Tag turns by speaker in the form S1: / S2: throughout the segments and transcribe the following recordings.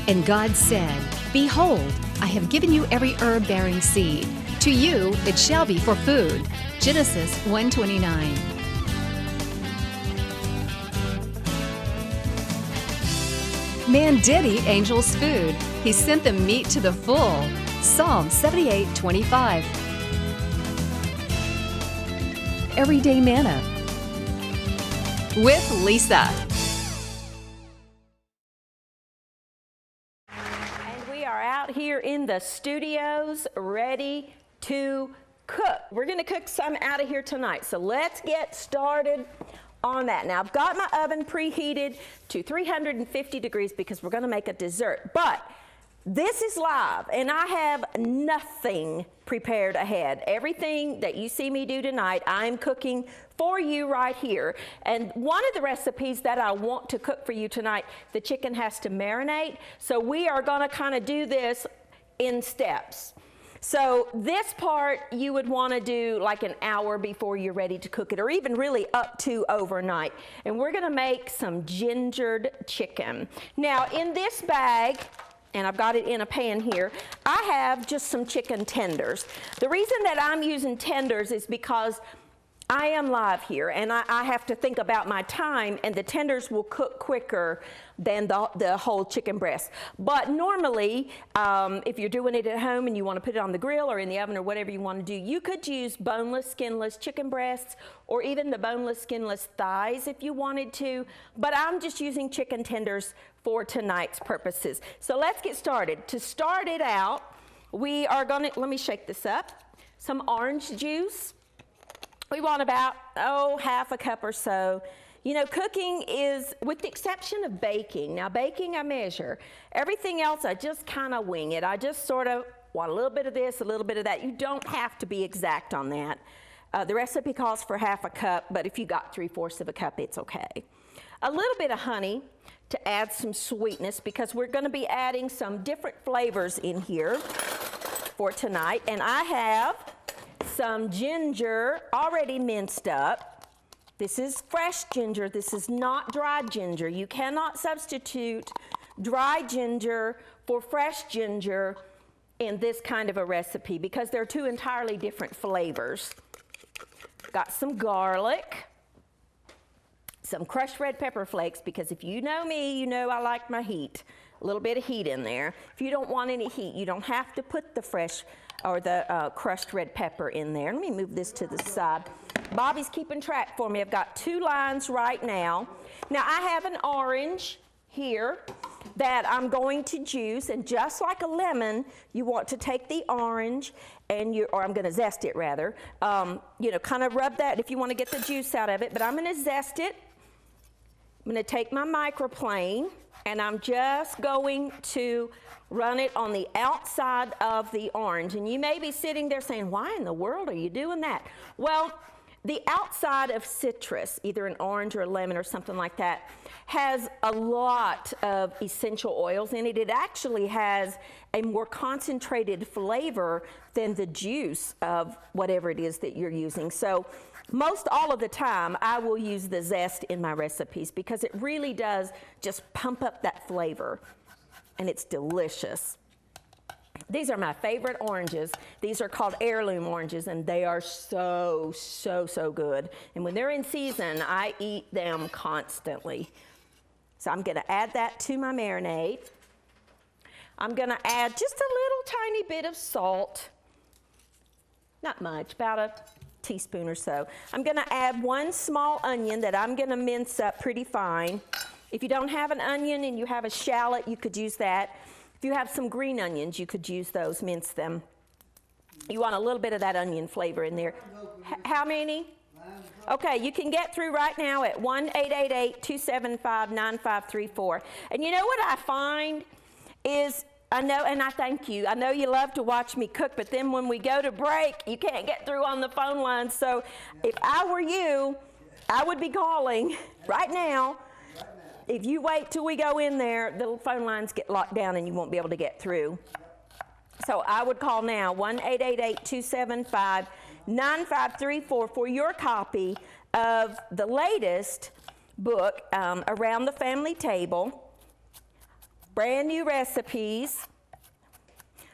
S1: And God said, Behold, I have given you every herb-bearing seed. To you it shall be for food. Genesis 1:29. Man did eat angels' food. He sent them meat to the full. Psalm 78:25. Everyday Manna with Lisa.
S2: And we are out here in the studios ready to cook. We're going to cook some out of here tonight. So let's get started on that. Now I've got my oven preheated to 350 degrees because we're going to make a dessert. But this is live and I have nothing prepared ahead. Everything that you see me do tonight, I'm cooking for you right here. And one of the recipes that I want to cook for you tonight, the chicken has to marinate. So we are going to kind of do this in steps. So this part you would want to do like an hour before you're ready to cook it, or even really up to overnight. And we're going to make some gingered chicken. Now in this bag, and I've got it in a pan here, I have just some chicken tenders. The reason that I'm using tenders is because I am live here and I have to think about my time, and the tenders will cook quicker than the whole chicken breast. But normally, if you're doing it at home and you want to put it on the grill or in the oven or whatever you want to do, you could use boneless, skinless chicken breasts or even the boneless, skinless thighs if you wanted to. But I'm just using chicken tenders for tonight's purposes. So let's get started. To start it out, we are going to, let me shake this up, some orange juice. We want about, half a cup or so. You know, cooking is, with the exception of baking. Now, baking I measure. Everything else I just kind of wing it. I just sort of want a little bit of this, a little bit of that. You don't have to be exact on that. The recipe calls for half a cup, but if you got 3/4 of a cup, it's okay. A little bit of honey to add some sweetness, because we're going to be adding some different flavors in here for tonight. And I have some ginger already minced up. This is fresh ginger. This is not dried ginger. You cannot substitute dry ginger for fresh ginger in this kind of a recipe because they're two entirely different flavors. Got some garlic, some crushed red pepper flakes, because if you know me, you know I like my heat. A little bit of heat in there. If you don't want any heat, you don't have to put the fresh or the crushed red pepper in there. Let me move this to the side. Bobby's keeping track for me. I've got 2 lines right now. Now I have an orange here that I'm going to juice, and just like a lemon, you want to take the orange and or I'm going to zest it rather, you know, kind of rub that if you want to get the juice out of it, but I'm going to zest it. I'm going to take my microplane and I'm just going to run it on the outside of the orange. And you may be sitting there saying, why in the world are you doing that? Well, the outside of citrus, either an orange or a lemon or something like that, has a lot of essential oils in it. It actually has a more concentrated flavor than the juice of whatever it is that you're using. So most all of the time, I will use the zest in my recipes because it really does just pump up that flavor, and it's delicious. These are my favorite oranges. These are called Heirloom Oranges, and they are so, so, so good. And when they're in season, I eat them constantly. So I'm going to add that to my marinade. I'm going to add just a little tiny bit of salt. Not much, about a teaspoon or so. I'm going to add 1 small onion that I'm going to mince up pretty fine. If you don't have an onion and you have a shallot, you could use that. If you have some green onions, you could use those, mince them. You want a little bit of that onion flavor in there. How many? Okay, you can get through right now at 1-888-275-9534. And you know what I find is, I know, and I thank you, I know you love to watch me cook, but then when we go to break, you can't get through on the phone line. So if I were you, I would be calling right now. If you wait till we go in there, the phone lines get locked down and you won't be able to get through. So I would call now, 1-888-275-9534 for your copy of the latest book, Around the Family Table. brand new recipes.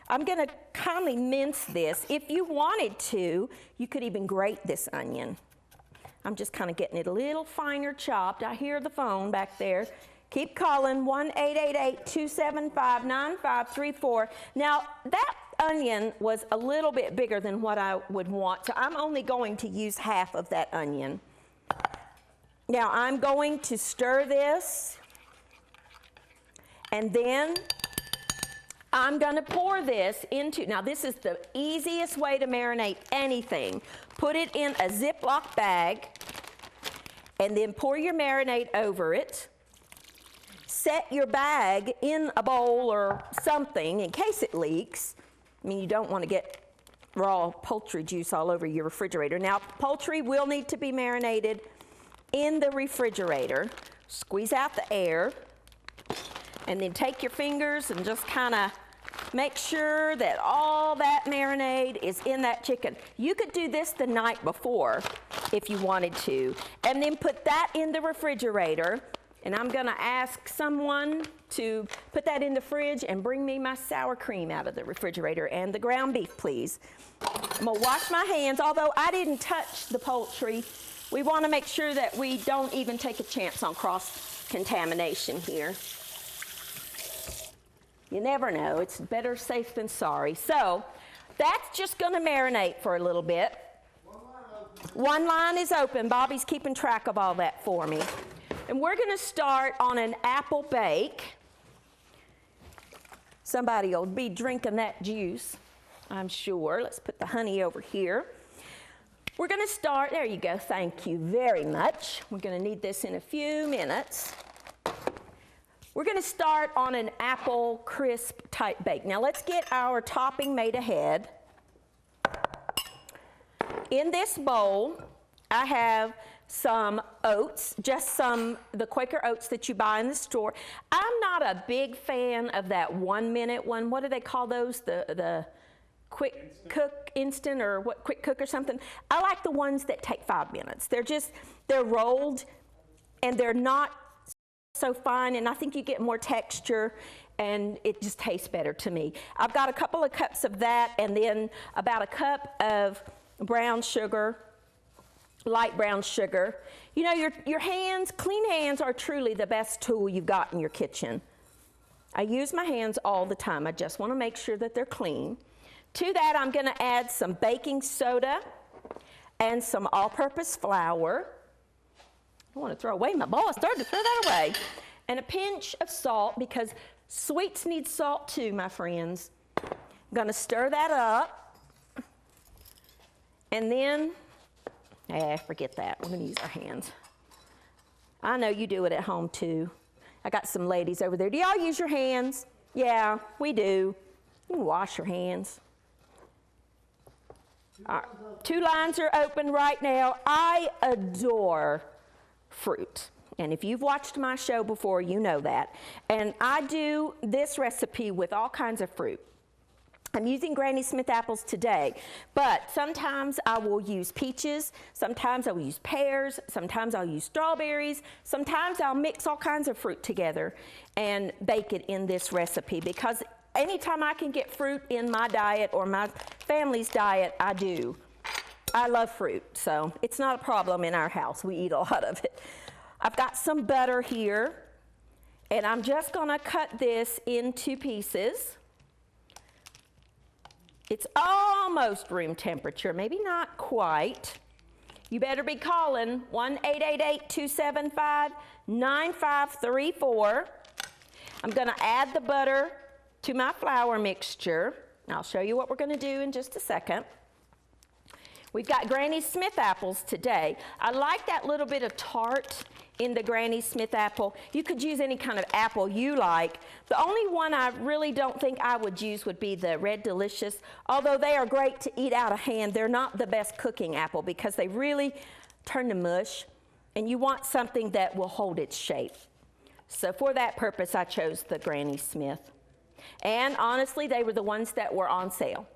S2: I'm gonna kindly mince this. If you wanted to, you could even grate this onion. I'm just kind of getting it a little finer chopped. I hear the phone back there. Keep calling, 1-888-275-9534. Now, that onion was a little bit bigger than what I would want, so I'm only going to use half of that onion. Now, I'm going to stir this, and then I'm gonna pour this into, now this is the easiest way to marinate anything. Put it in a Ziploc bag, and then pour your marinade over it. Set your bag in a bowl or something in case it leaks. I mean, you don't want to get raw poultry juice all over your refrigerator. Now, poultry will need to be marinated in the refrigerator. Squeeze out the air, and then take your fingers and just kind of make sure that all that marinade is in that chicken. You could do this the night before if you wanted to, and then put that in the refrigerator. And I'm gonna ask someone to put that in the fridge and bring me my sour cream out of the refrigerator and the ground beef, please. I'm gonna wash my hands, although I didn't touch the poultry. We wanna make sure that we don't even take a chance on cross-contamination here. You never know, it's better safe than sorry. So that's just gonna marinate for a little bit. One line is open. Bobby's keeping track of all that for me. And we're gonna start on an apple bake. Somebody will be drinking that juice, I'm sure. Let's put the honey over here. We're gonna start, there you go, thank you very much. We're gonna need this in a few minutes. We're gonna start on an apple crisp type bake. Now let's get our topping made ahead. In this bowl, I have some oats, just the Quaker oats that you buy in the store. I'm not a big fan of that 1 minute one. What do they call those? The quick cook instant or what, quick cook or something. I like the ones that take 5 minutes. They're rolled and they're not so fine, and I think you get more texture and it just tastes better to me. I've got a couple of cups of that, and then about a cup of brown sugar, light brown sugar. You know, your hands, clean hands are truly the best tool you've got in your kitchen. I use my hands all the time. I just want to make sure that they're clean. To that, I'm going to add some baking soda and some all-purpose flour. I want to throw away my bowl. I started to throw that away. And a pinch of salt, because sweets need salt too, my friends. I'm going to stir that up. And then, forget that. We're going to use our hands. I know you do it at home too. I got some ladies over there. Do y'all use your hands? Yeah, we do. You can wash your hands. All right. 2 lines are open right now. I adore fruit. And if you've watched my show before, you know that. And I do this recipe with all kinds of fruit. I'm using Granny Smith apples today, but sometimes I will use peaches, sometimes I will use pears, sometimes I'll use strawberries, sometimes I'll mix all kinds of fruit together and bake it in this recipe, because anytime I can get fruit in my diet or my family's diet, I do. I love fruit, so it's not a problem in our house. We eat a lot of it. I've got some butter here, and I'm just gonna cut this into pieces. It's almost room temperature, maybe not quite. You better be calling 1-888-275-9534. I'm gonna add the butter to my flour mixture. I'll show you what we're gonna do in just a second. We've got Granny Smith apples today. I like that little bit of tart in the Granny Smith apple. You could use any kind of apple you like. The only one I really don't think I would use would be the Red Delicious. Although they are great to eat out of hand, they're not the best cooking apple because they really turn to mush, and you want something that will hold its shape. So for that purpose, I chose the Granny Smith. And honestly, they were the ones that were on sale.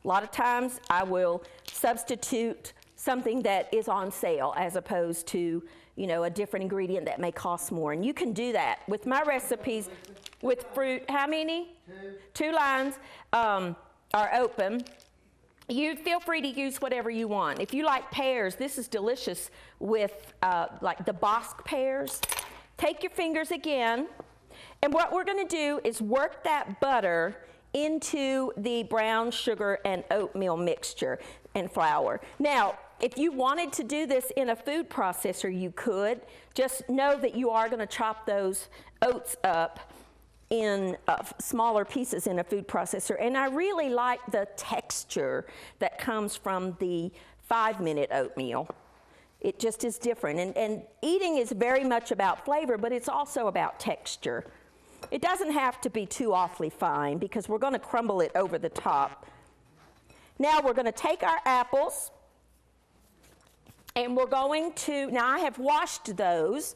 S2: A lot of times I will substitute something that is on sale as opposed to you know, a different ingredient that may cost more. And you can do that. With my recipes, with fruit, how many? Two lines are open. You feel free to use whatever you want. If you like pears, this is delicious with like the Bosc pears. Take your fingers again, and what we're gonna do is work that butter into the brown sugar and oatmeal mixture and flour. Now, if you wanted to do this in a food processor, you could. Just know that you are gonna chop those oats up in smaller pieces in a food processor. And I really like the texture that comes from the 5-minute oatmeal. It just is different. And eating is very much about flavor, but it's also about texture. It doesn't have to be too awfully fine because we're gonna crumble it over the top. Now we're gonna take our apples and we're going to, now I have washed those,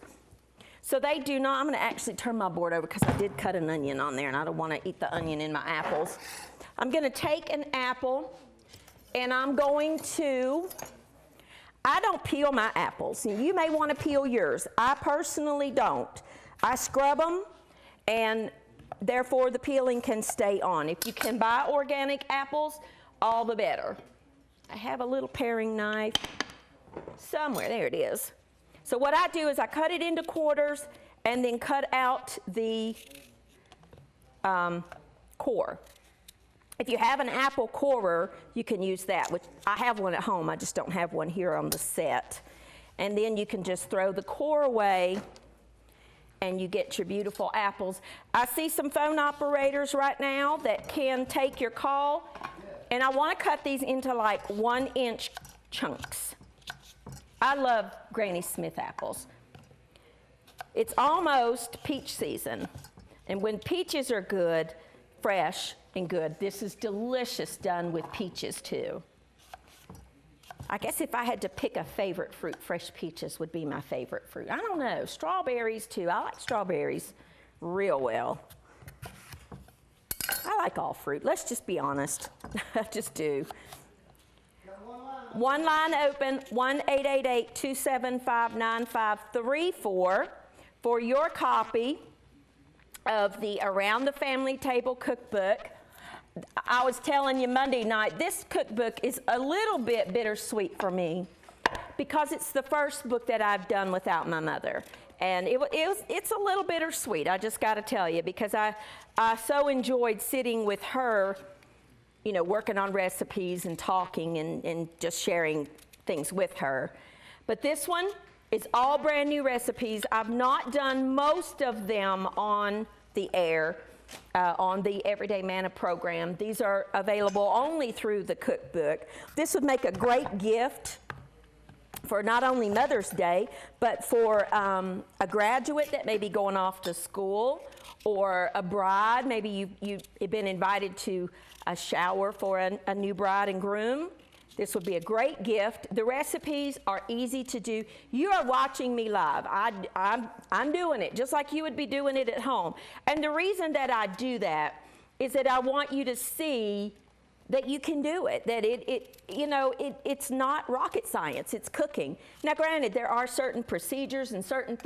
S2: so they do not, I'm gonna actually turn my board over because I did cut an onion on there and I don't wanna eat the onion in my apples. I'm gonna take an apple and I'm going to, I don't peel my apples. You may wanna peel yours. I personally don't. I scrub them and therefore the peeling can stay on. If you can buy organic apples, all the better. I have a little paring knife somewhere, there it is. So what I do is I cut it into quarters and then cut out the core. If you have an apple corer, you can use that, which I have one at home, I just don't have one here on the set. And then you can just throw the core away and you get your beautiful apples. I see some phone operators right now that can take your call, and I want to cut these into like 1-inch chunks. I love Granny Smith apples. It's almost peach season, and when peaches are good, fresh and good, this is delicious done with peaches too. I guess if I had to pick a favorite fruit, fresh peaches would be my favorite fruit. I don't know, strawberries too. I like strawberries real well. I like all fruit, let's just be honest. I just do. One line open, 1-888-275-9534 for your copy of the Around the Family Table Cookbook. I was telling you Monday night, this cookbook is a little bit bittersweet for me because it's the first book that I've done without my mother. And it's a little bittersweet, I just got to tell you, because I so enjoyed sitting with her, you know, working on recipes and talking and just sharing things with her. But this one is all brand new recipes. I've not done most of them on the air, on the Everyday Manna program. These are available only through the cookbook. This would make a great gift for not only Mother's Day, but for a graduate that may be going off to school, or a bride. Maybe you've been invited to a shower for a new bride and groom. This would be a great gift. The recipes are easy to do. You are watching me live. I'm doing it just like you would be doing it at home. And the reason that I do that is that I want you to see that you can do it, that it's not rocket science, it's cooking. Now granted, there are certain procedures and certain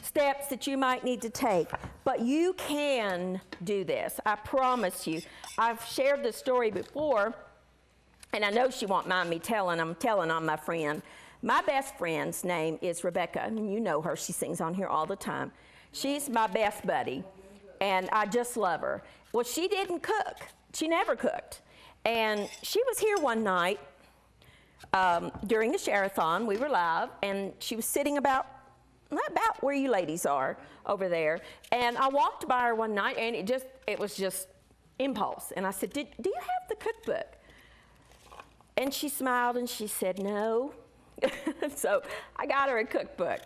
S2: steps that you might need to take, but you can do this, I promise you. I've shared this story before, and I know she won't mind me telling. I'm telling on my friend. My best friend's name is Rebecca, and you know her, she sings on here all the time. She's my best buddy, and I just love her. Well, she didn't cook. She never cooked. And she was here one night during the share-a-thon. We were live, and she was sitting about where you ladies are over there. And I walked by her one night, and it was just impulse. And I said, do you have the cookbook? And she smiled and she said, no. So I got her a cookbook.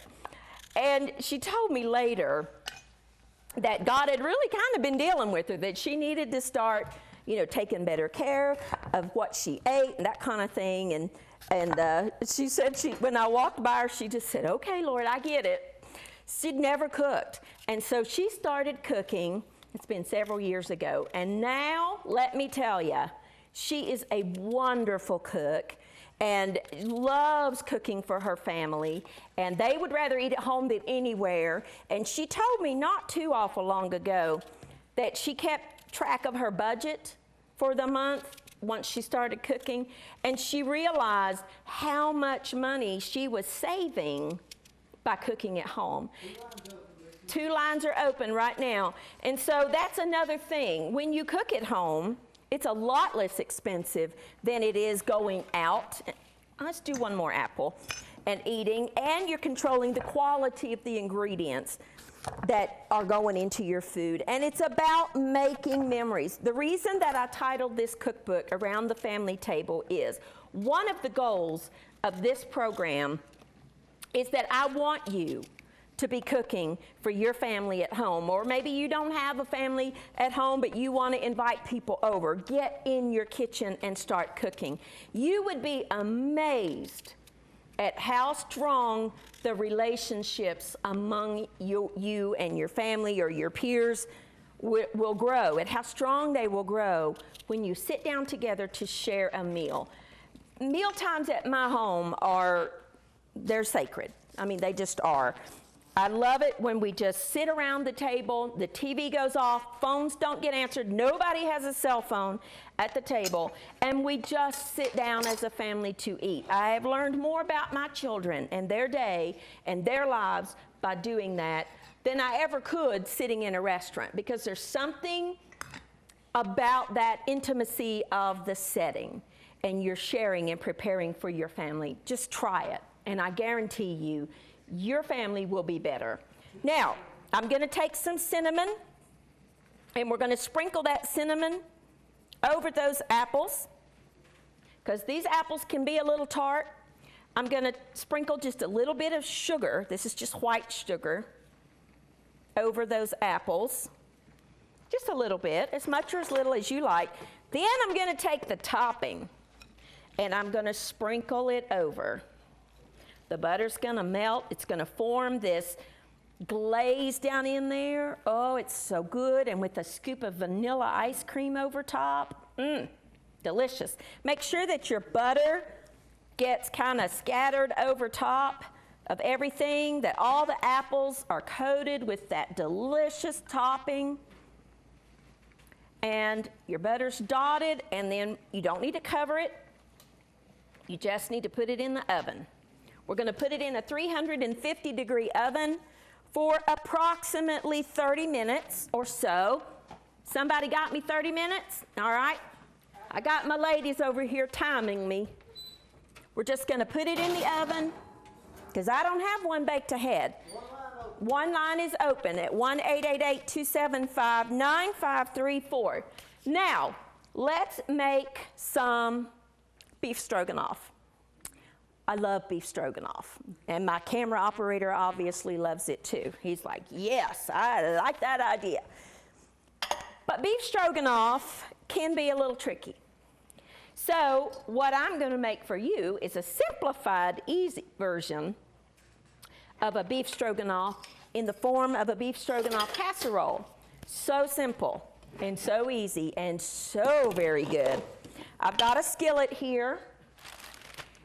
S2: And she told me later that God had really kind of been dealing with her, that she needed to start, taking better care of what she ate and that kind of thing. And she said, when I walked by her, she just said, okay, Lord, I get it. She'd never cooked. And so she started cooking. It's been several years ago. And now, let me tell you, she is a wonderful cook, and loves cooking for her family, and they would rather eat at home than anywhere. And she told me not too awful long ago that she kept track of her budget for the month once she started cooking, and she realized how much money she was saving by cooking at home. 2 lines are open right now. And so that's another thing. When you cook at home, it's a lot less expensive than it is going out. Let's do one more apple. And eating, and you're controlling the quality of the ingredients that are going into your food. And it's about making memories. The reason that I titled this cookbook Around the Family Table is one of the goals of this program is that I want you to be cooking for your family at home. Or maybe you don't have a family at home, but you want to invite people over. Get in your kitchen and start cooking. You would be amazed at how strong the relationships among you and your family or your peers will grow, and how strong they will grow when you sit down together to share a meal. Meal times at my home they're sacred. I mean, they just are. I love it when we just sit around the table, the TV goes off, phones don't get answered, nobody has a cell phone at the table, and we just sit down as a family to eat. I have learned more about my children and their day and their lives by doing that than I ever could sitting in a restaurant, because there's something about that intimacy of the setting, and you're sharing and preparing for your family. Just try it, and I guarantee you, your family will be better. Now, I'm going to take some cinnamon, and we're going to sprinkle that cinnamon over those apples, because these apples can be a little tart. I'm going to sprinkle just a little bit of sugar, this is just white sugar, over those apples. Just a little bit, as much or as little as you like. Then I'm going to take the topping, and I'm going to sprinkle it over. The butter's gonna melt, it's gonna form this glaze down in there. Oh, it's so good, and with a scoop of vanilla ice cream over top. Delicious. Make sure that your butter gets kind of scattered over top of everything, that all the apples are coated with that delicious topping. And your butter's dotted, and then you don't need to cover it. You just need to put it in the oven. We're going to put it in a 350-degree oven for approximately 30 minutes or so. Somebody got me 30 minutes? All right. I got my ladies over here timing me. We're just going to put it in the oven, because I don't have one baked ahead. One line is open at 1-888-275-9534. Now, let's make some beef stroganoff. I love beef stroganoff, and my camera operator obviously loves it too. He's like, yes, I like that idea. But beef stroganoff can be a little tricky. So what I'm going to make for you is a simplified, easy version of a beef stroganoff in the form of a beef stroganoff casserole. So simple and so easy and so very good. I've got a skillet here,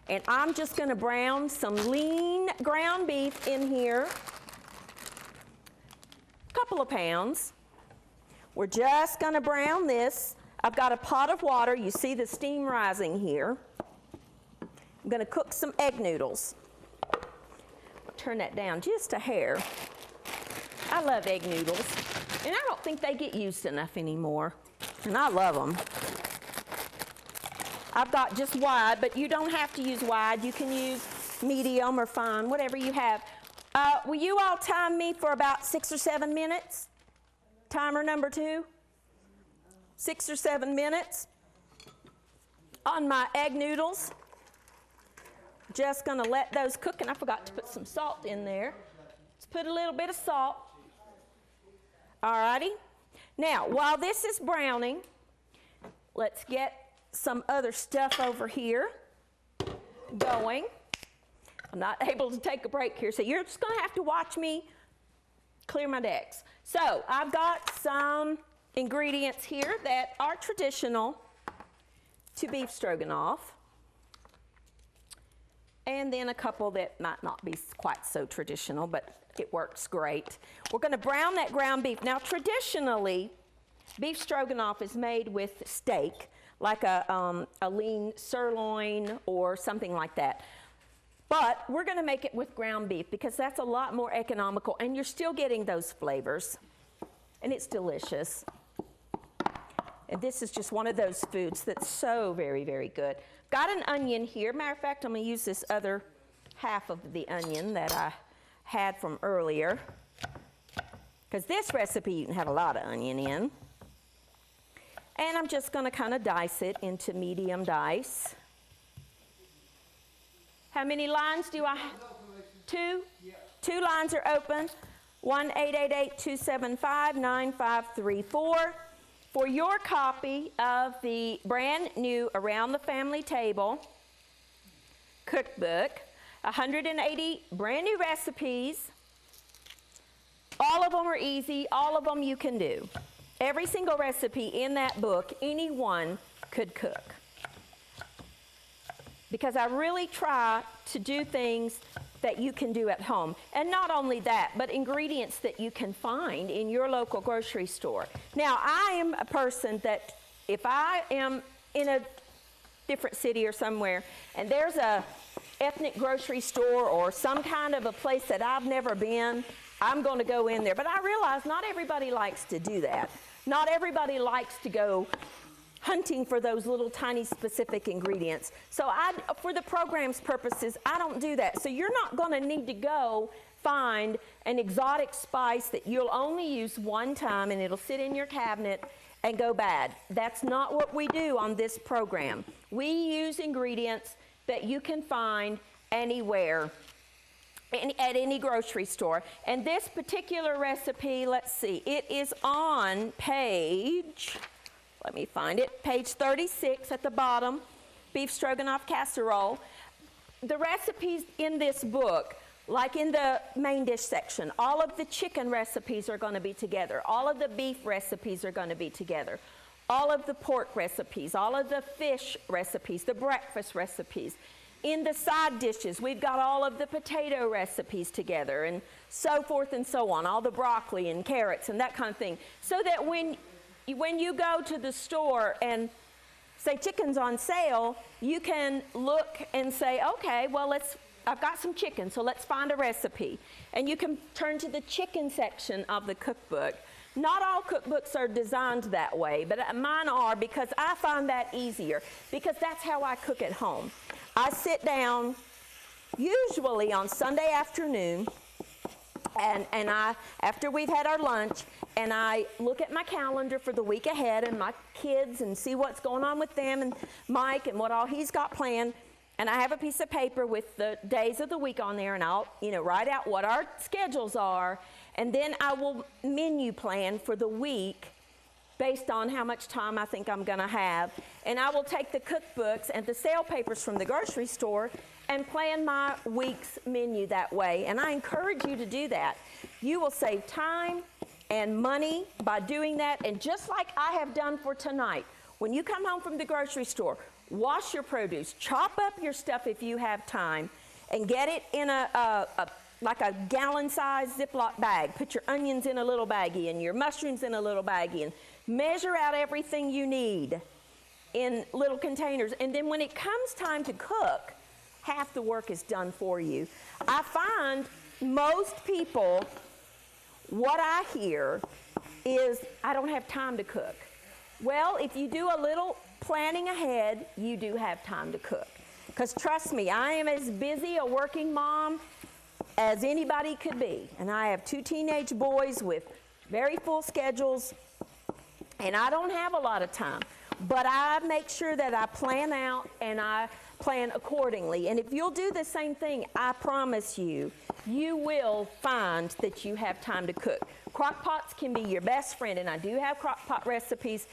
S2: and I'm just going to brown some lean ground beef in here, a couple of pounds. We're just going to brown this. I've got a pot of water. You see the steam rising here. I'm going to cook some egg noodles. I'll turn that down just a hair. I love egg noodles, and I don't think they get used enough anymore, and I love them. I've got just wide, but you don't have to use wide. You can use medium or fine, whatever you have. Will you all time me for about 6 or 7 minutes? Timer number 2. 6 or 7 minutes on my egg noodles. Just gonna let those cook, and I forgot to put some salt in there. Let's put a little bit of salt. Alrighty. Now, while this is browning, let's get some other stuff over here going. I'm not able to take a break here, so you're just going to have to watch me clear my decks. So I've got some ingredients here that are traditional to beef stroganoff. and then a couple that might not be quite so traditional, but it works great. We're going to brown that ground beef. Now, traditionally, beef stroganoff is made with steak, like a lean sirloin or something like that. But we're going to make it with ground beef because that's a lot more economical, and you're still getting those flavors, and it's delicious. And this is just one of those foods that's so very, very good. Got an onion here. Matter of fact, I'm going to use this other half of the onion that I had from earlier, because this recipe you can have a lot of onion in. And I'm just going to kind of dice it into medium dice. How many lines do I have? 2? Yeah. 2 lines are open. 1-888-275-9534. For your copy of the brand new Around the Family Table cookbook, 180 brand new recipes. All of them are easy. All of them you can do. Every single recipe in that book, anyone could cook. Because I really try to do things that you can do at home. And not only that, but ingredients that you can find in your local grocery store. Now, I am a person that if I am in a different city or somewhere, and there's a ethnic grocery store or some kind of a place that I've never been, I'm going to go in there. But I realize not everybody likes to do that. Not everybody likes to go hunting for those little tiny specific ingredients. So for the program's purposes, I don't do that. So you're not going to need to go find an exotic spice that you'll only use one time and it'll sit in your cabinet and go bad. That's not what we do on this program. We use ingredients that you can find anywhere, at any grocery store. And this particular recipe, let's see, it is on page... Let me find it. Page 36 at the bottom, beef stroganoff casserole. The recipes in this book, like in the main dish section, all of the chicken recipes are going to be together. All of the beef recipes are going to be together. All of the pork recipes, all of the fish recipes, the breakfast recipes. In the side dishes, we've got all of the potato recipes together and so forth and so on, all the broccoli and carrots and that kind of thing. So that when you go to the store and say chicken's on sale, you can look and say, okay, well, I've got some chicken, so let's find a recipe. And you can turn to the chicken section of the cookbook. Not all cookbooks are designed that way, but mine are because I find that easier, because that's how I cook at home. I sit down usually on Sunday afternoon, and after we've had our lunch, and I look at my calendar for the week ahead and my kids and see what's going on with them and Mike and what all he's got planned. And I have a piece of paper with the days of the week on there, and I'll write out what our schedules are, and then I will menu plan for the week based on how much time I think I'm going to have. And I will take the cookbooks and the sale papers from the grocery store and plan my week's menu that way. And I encourage you to do that. You will save time and money by doing that. And just like I have done for tonight, when you come home from the grocery store, wash your produce, chop up your stuff if you have time, and get it in like a gallon-sized Ziploc bag. Put your onions in a little baggie and your mushrooms in a little baggie, and measure out everything you need in little containers. And then when it comes time to cook, half the work is done for you. I find most people, what I hear is, I don't have time to cook. Well, if you do a little planning ahead, you do have time to cook. Because trust me, I am as busy a working mom as anybody could be. And I have 2 teenage boys with very full schedules, and I don't have a lot of time. But I make sure that I plan out and I plan accordingly. And if you'll do the same thing, I promise you, you will find that you have time to cook. Crock pots can be your best friend, and I do have crock pot recipes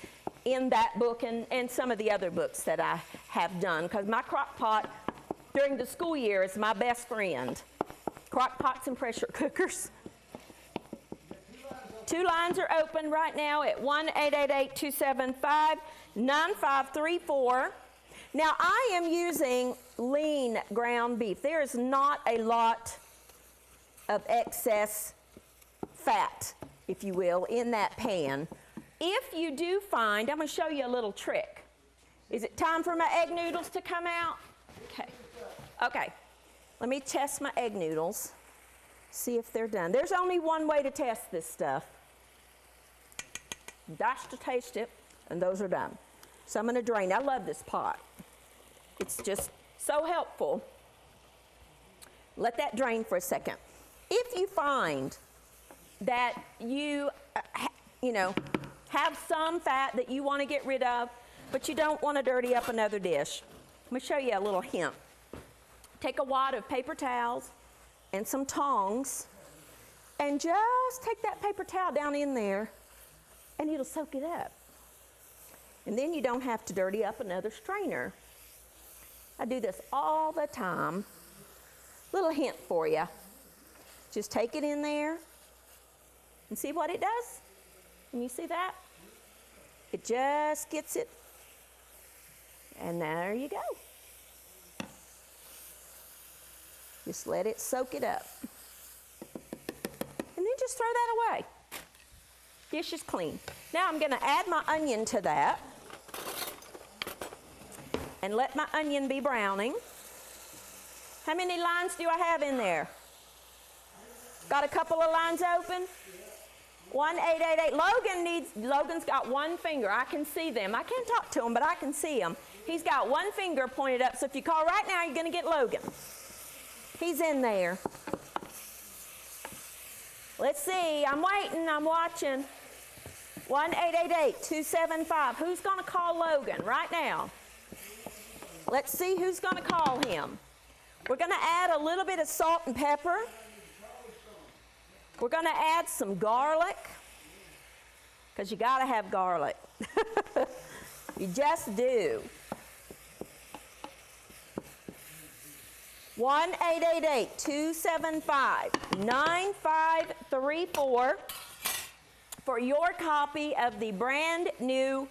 S2: in that book and some of the other books that I have done, because my crock pot during the school year is my best friend. Crock pots and pressure cookers. 2 lines are open right now at 1-888-275-9534. Now I am using lean ground beef. There is not a lot of excess fat, if you will, in that pan. If you do find, I'm going to show you a little trick. Is it time for my egg noodles to come out? Okay. Okay. Let me test my egg noodles. See if they're done. There's only one way to test this stuff. Dash to taste it, and those are done. So I'm going to drain. I love this pot. It's just so helpful. Let that drain for a second. If you find that you have some fat that you want to get rid of, but you don't want to dirty up another dish, let me show you a little hint. Take a wad of paper towels and some tongs, and just take that paper towel down in there, and it'll soak it up. And then you don't have to dirty up another strainer. I do this all the time. Little hint for you. Just take it in there and see what it does. Can you see that? It just gets it. And there you go. Just let it soak it up. And then just throw that away. Dish is clean. Now I'm going to add my onion to that. And let my onion be browning. How many lines do I have in there? Got a couple of lines open? 1888. Logan's got one finger. I can see them. I can't talk to him, but I can see him. He's got one finger pointed up, so if you call right now, you're going to get Logan. He's in there. Let's see. I'm waiting. I'm watching. 1888-275. Who's going to call Logan right now? Let's see who's going to call him. We're going to add a little bit of salt and pepper. We're going to add some garlic, because you got to have garlic. You just do. 1-888-275-9534 for your copy of the brand new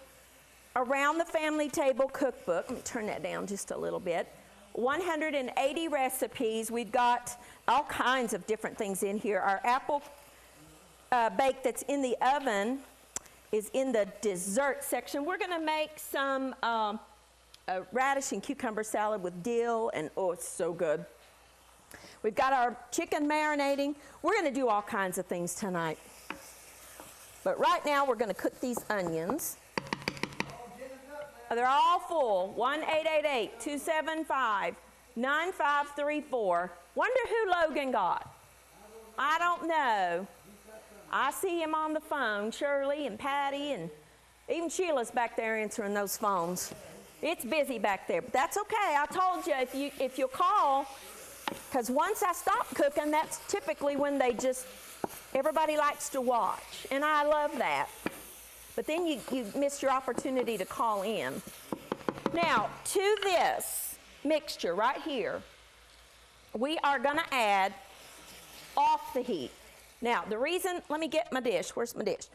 S2: Around the Family Table Cookbook. Let me turn that down just a little bit. 180 recipes. We've got all kinds of different things in here. Our apple bake that's in the oven is in the dessert section. We're going to make some radish and cucumber salad with dill, and oh, it's so good. We've got our chicken marinating. We're going to do all kinds of things tonight. But right now, we're going to cook these onions. They're all full. 1-888-275-9534. Wonder who Logan got. I don't know. I see him on the phone. Shirley and Patty and even Sheila's back there answering those phones. It's busy back there, but that's okay. I told you if you'll call, because once I stop cooking, that's typically when everybody likes to watch, and I love that. But then you miss your opportunity to call in. Now, to this mixture right here, we are going to add off the heat. Now, let me get my dish. Where's my dish?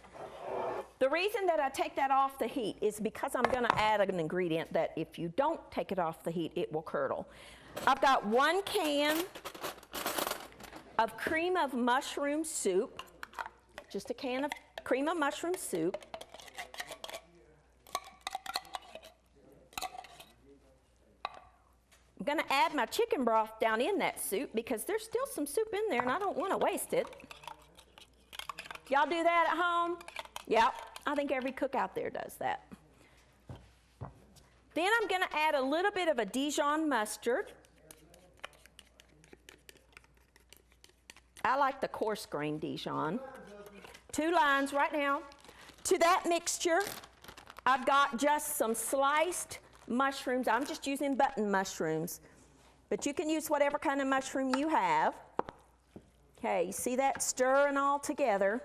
S2: The reason that I take that off the heat is because I'm going to add an ingredient that if you don't take it off the heat, it will curdle. I've got 1 can of cream of mushroom soup, just a can of cream of mushroom soup. I'm going to add my chicken broth down in that soup because there's still some soup in there and I don't want to waste it. Y'all do that at home? Yep, I think every cook out there does that. Then I'm going to add a little bit of a Dijon mustard. I like the coarse grain Dijon. 2 lines right now. To that mixture, I've got just some sliced mushrooms. I'm just using button mushrooms, but you can use whatever kind of mushroom you have. Okay, you see that stirring all together?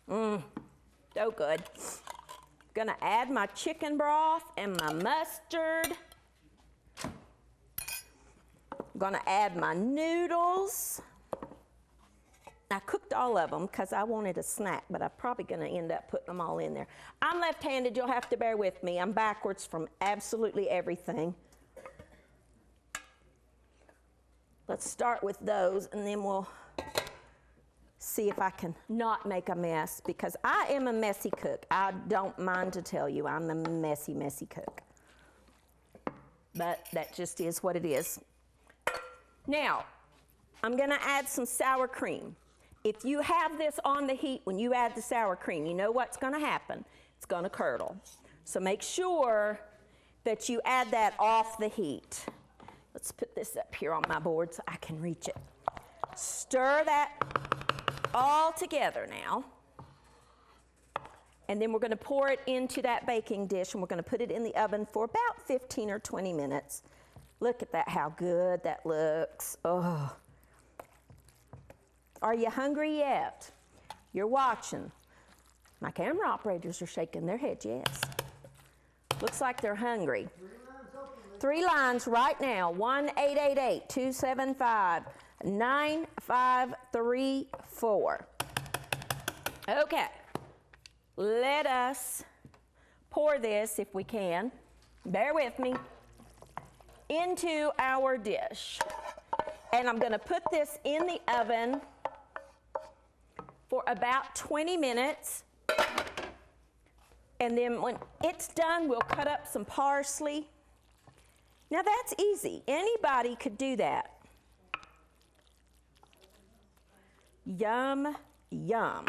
S2: So good. Gonna add my chicken broth and my mustard. Gonna add my noodles. I cooked all of them because I wanted a snack, but I'm probably going to end up putting them all in there. I'm left-handed. You'll have to bear with me. I'm backwards from absolutely everything. Let's start with those, and then we'll see if I can not make a mess, because I am a messy cook. I don't mind to tell you I'm a messy, messy cook. But that just is what it is. Now, I'm going to add some sour cream. If you have this on the heat when you add the sour cream, you know what's going to happen. It's going to curdle. So make sure that you add that off the heat. Let's put this up here on my board so I can reach it. Stir that all together now. And then we're going to pour it into that baking dish, and we're going to put it in the oven for about 15 or 20 minutes. Look at that, how good that looks. Oh. Are you hungry yet? You're watching. My camera operators are shaking their heads, yes. Looks like they're hungry. 3 lines right now, 1-888-275-9534. Okay, let us pour this, if we can, bear with me, into our dish. And I'm going to put this in the oven for about 20 minutes. And then when it's done, we'll cut up some parsley. Now that's easy. Anybody could do that. Yum, yum.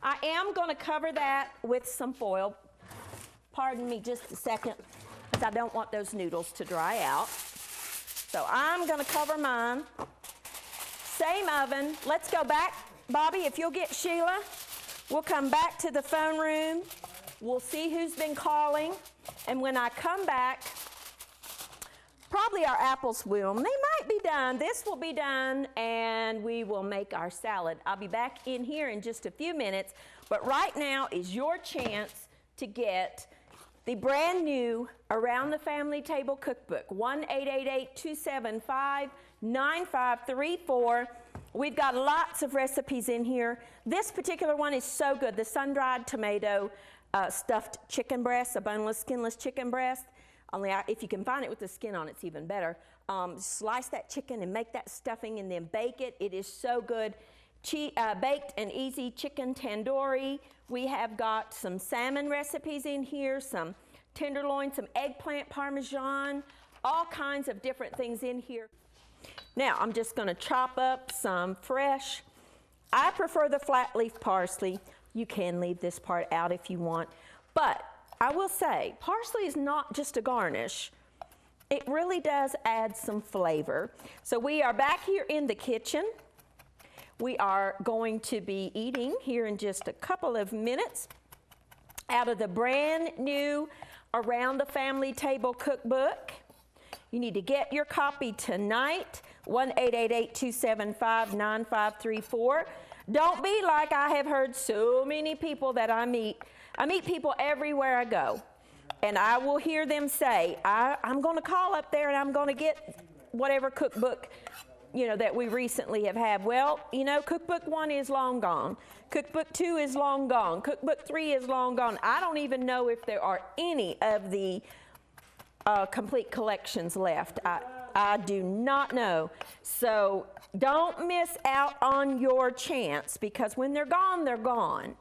S2: I am going to cover that with some foil. Pardon me just a second, because I don't want those noodles to dry out. So I'm going to cover mine. Same oven. Let's go back. Bobby, if you'll get Sheila, we'll come back to the phone room. We'll see who's been calling. And when I come back, probably our apples will. They might be done. This will be done, and we will make our salad. I'll be back in here in just a few minutes. But right now is your chance to get the brand new Around the Family Table Cookbook, 1-888-275-9534. We've got lots of recipes in here. This particular one is so good. The sun-dried tomato stuffed chicken breast, a boneless, skinless chicken breast. Only if you can find it with the skin on, it's even better. Slice that chicken and make that stuffing and then bake it. It is so good. Baked and easy chicken tandoori. We have got some salmon recipes in here, some tenderloin, some eggplant parmesan, all kinds of different things in here. Now, I'm just going to chop up some fresh. I prefer the flat leaf parsley. You can leave this part out if you want. But I will say, parsley is not just a garnish. It really does add some flavor. So we are back here in the kitchen. We are going to be eating here in just a couple of minutes out of the brand new Around the Family Table Cookbook. You need to get your copy tonight, 1-888-275-9534. Don't be like I have heard so many people that I meet. I meet people everywhere I go, and I will hear them say, I'm going to call up there and I'm going to get whatever cookbook, that we recently have had. Well, Cookbook 1 is long gone. Cookbook 2 is long gone. Cookbook 3 is long gone. I don't even know if there are any of the complete collections left. I do not know. So don't miss out on your chance, because when they're gone, they're gone.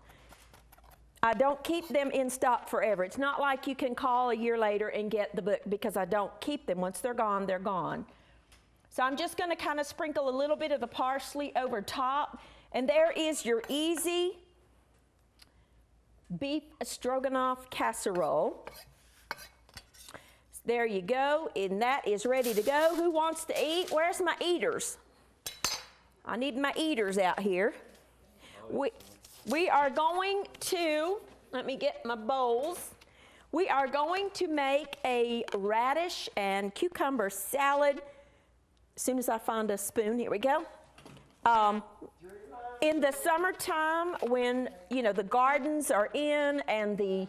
S2: I don't keep them in stock forever. It's not like you can call a year later and get the book, because I don't keep them. Once they're gone, they're gone. So I'm just going to kind of sprinkle a little bit of the parsley over top. And there is your easy beef stroganoff casserole. There you go, and that is ready to go. Who wants to eat? Where's my eaters? I need my eaters out here. We are going to, let me get my bowls. We are going to make a radish and cucumber salad. As soon as I find a spoon, here we go. In the summertime, when the gardens are in and the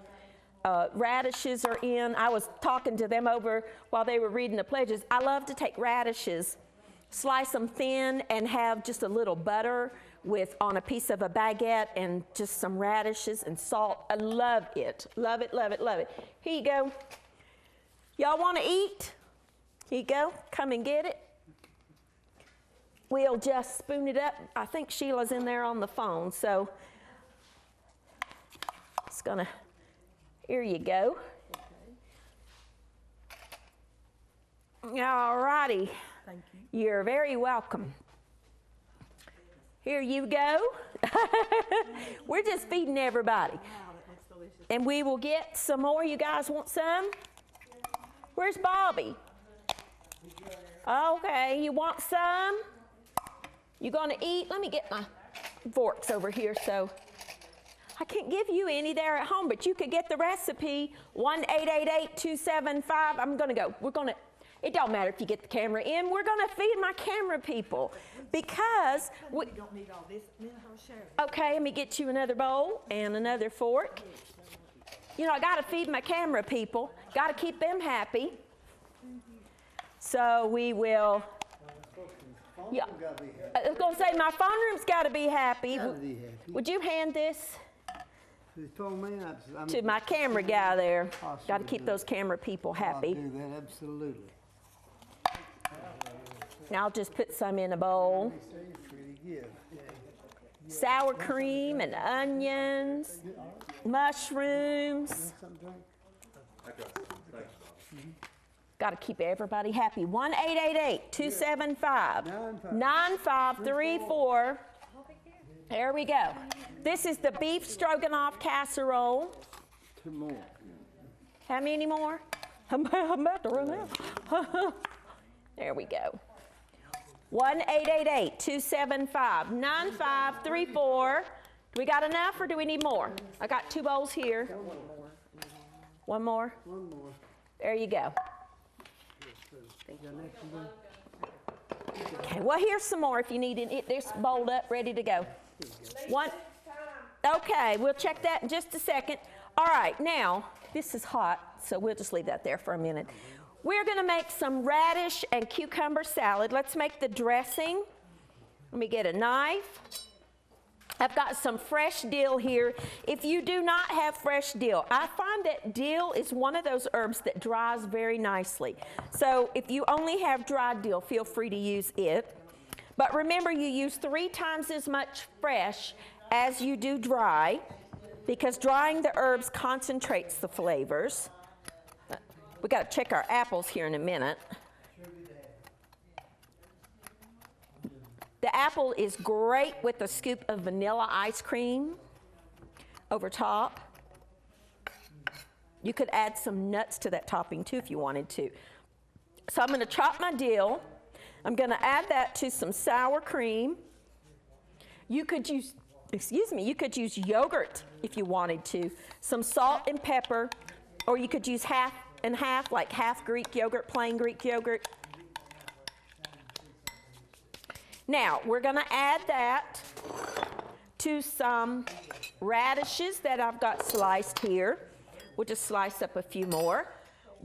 S2: radishes are in, I was talking to them over while they were reading the pledges. I love to take radishes, slice them thin, and have just a little butter on a piece of a baguette and just some radishes and salt. I love it. Love it, love it, love it. Here you go. Y'all want to eat? Here you go. Come and get it. We'll just spoon it up. I think Sheila's in there on the phone, so it's gonna, here you go. All righty.
S3: Thank you.
S2: You're very welcome. Here you go. We're just feeding everybody.
S3: Wow, that looks delicious.
S2: And we will get some more. You guys want some? Where's Bobby? Okay, you want some? You gonna eat? Let me get my forks over here. So I can't give you any there at home, but you could get the recipe. 1-888-275. I'm gonna go. It don't matter if you get the camera in. We're gonna feed my camera people because
S3: We don't need all this. I'll share it.
S2: okay, let me get you another bowl and another fork. You know, I gotta feed my camera people. Gotta keep them happy. So we will. Yeah, I was gonna say my phone room's gotta be happy. Would you hand this to my camera guy there? Gotta keep those camera people happy.
S4: I'll do that, absolutely.
S2: Now I'll just put some in a bowl.
S4: Pretty good.
S2: Sour cream and onions, mushrooms. Got to keep everybody happy. 1-888-275-9534. There we go. This is the beef stroganoff casserole.
S4: 2 more.
S2: How many more? I'm about to run out. There we go. 1-888-275-9534. Do we got enough or do we need more? I got 2 bowls here. One more?
S4: One more.
S2: There you go. Okay, well, here's some more if you need it. They're bowled up, ready to go. One. Okay, we'll check that in just a second. All right, now, this is hot, so we'll just leave that there for a minute. We're gonna make some radish and cucumber salad. Let's make the dressing. Let me get a knife. I've got some fresh dill here. If you do not have fresh dill, I find that dill is one of those herbs that dries very nicely. So if you only have dried dill, feel free to use it. But remember, you use 3 times as much fresh as you do dry, because drying the herbs concentrates the flavors. We got to check our apples here in a minute. The apple is great with a scoop of vanilla ice cream over top. You could add some nuts to that topping too if you wanted to. So I'm going to chop my dill. I'm going to add that to some sour cream. You could use, you could use yogurt if you wanted to. Some salt and pepper, or you could use half and half, like half Greek yogurt, plain Greek yogurt. Now, we're going to add that to some radishes that I've got sliced here. We'll just slice up a few more.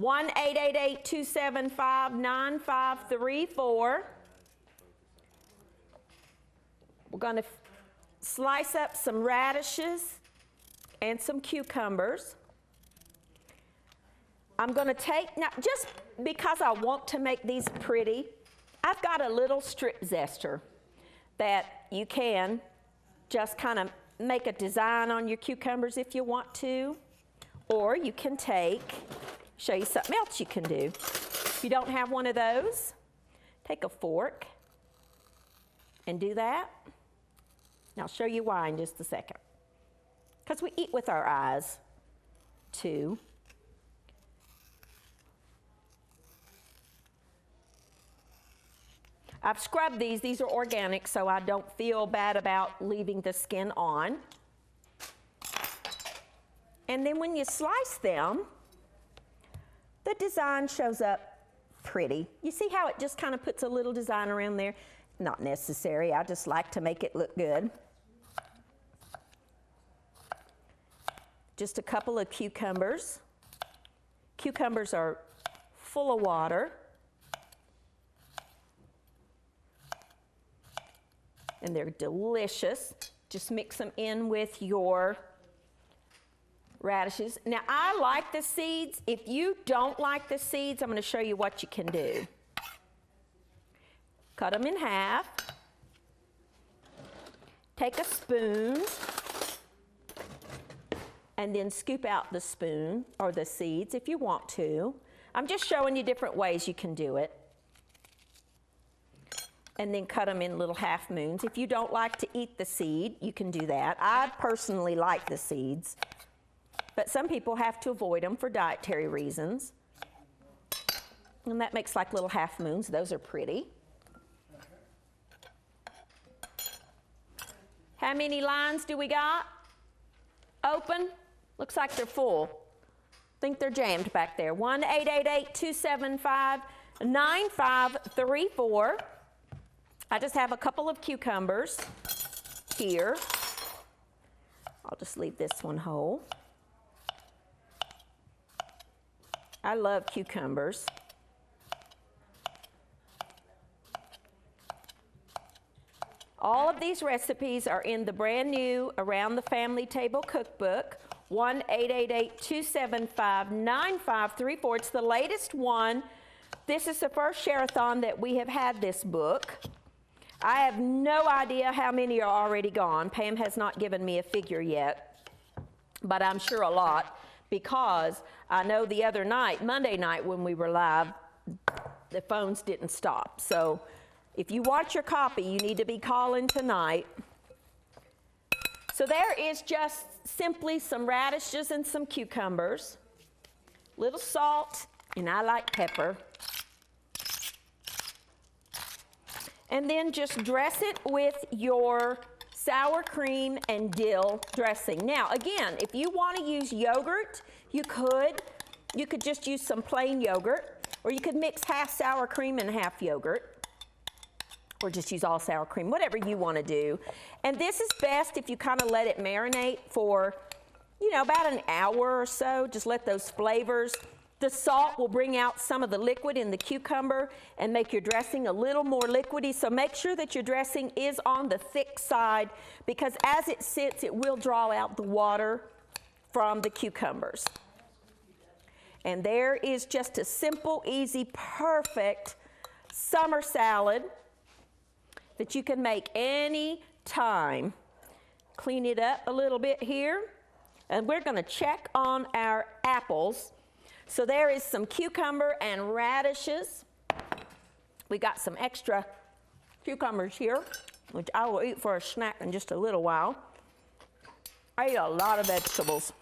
S2: 1-888-275-9534. We're going to slice up some radishes and some cucumbers. I'm going to take, now just because I want to make these pretty, I've got a little strip zester that you can just kind of make a design on your cucumbers if you want to. Or you can show you something else you can do. If you don't have one of those, take a fork and do that. And I'll show you why in just a second. Because we eat with our eyes too. I've scrubbed these. These are organic, so I don't feel bad about leaving the skin on. And then when you slice them, the design shows up pretty. You see how it just kind of puts a little design around there? Not necessary. I just like to make it look good. Just a couple of cucumbers. Cucumbers are full of water. and they're delicious. Just mix them in with your radishes. Now, I like the seeds. If you don't like the seeds, I'm going to show you what you can do. Cut them in half. Take a spoon and then scoop out the spoon or the seeds if you want to. I'm just showing you different ways you can do it. And then cut them in little half moons. If you don't like to eat the seed, you can do that. I personally like the seeds, but some people have to avoid them for dietary reasons. And that makes like little half moons. Those are pretty. How many lines do we got? Open? Looks like they're full. I think they're jammed back there. 1-888-275-9534. I just have a couple of cucumbers here. I'll just leave this one whole. I love cucumbers. All of these recipes are in the brand new Around the Family Table Cookbook, 1-888-275-9534. It's the latest one. This is the first share-a-thon that we have had this book. I have no idea how many are already gone. Pam has not given me a figure yet, but I'm sure a lot, because I know the other night, Monday night when we were live, the phones didn't stop. So if you want your copy, you need to be calling tonight. So there is just simply some radishes and some cucumbers, little salt, and I like pepper. And then just dress it with your sour cream and dill dressing. Now, again, if you want to use yogurt, you could just use some plain yogurt, or you could mix half sour cream and half yogurt, or just use all sour cream, whatever you want to do. And this is best if you kind of let it marinate for, about an hour or so. Just let those flavors. The salt will bring out some of the liquid in the cucumber and make your dressing a little more liquidy. So make sure that your dressing is on the thick side, because as it sits, it will draw out the water from the cucumbers. And there is just a simple, easy, perfect summer salad that you can make any time. Clean it up a little bit here. And we're going to check on our apples. So there is some cucumber and radishes. We got some extra cucumbers here, which I will eat for a snack in just a little while. I eat a lot of vegetables.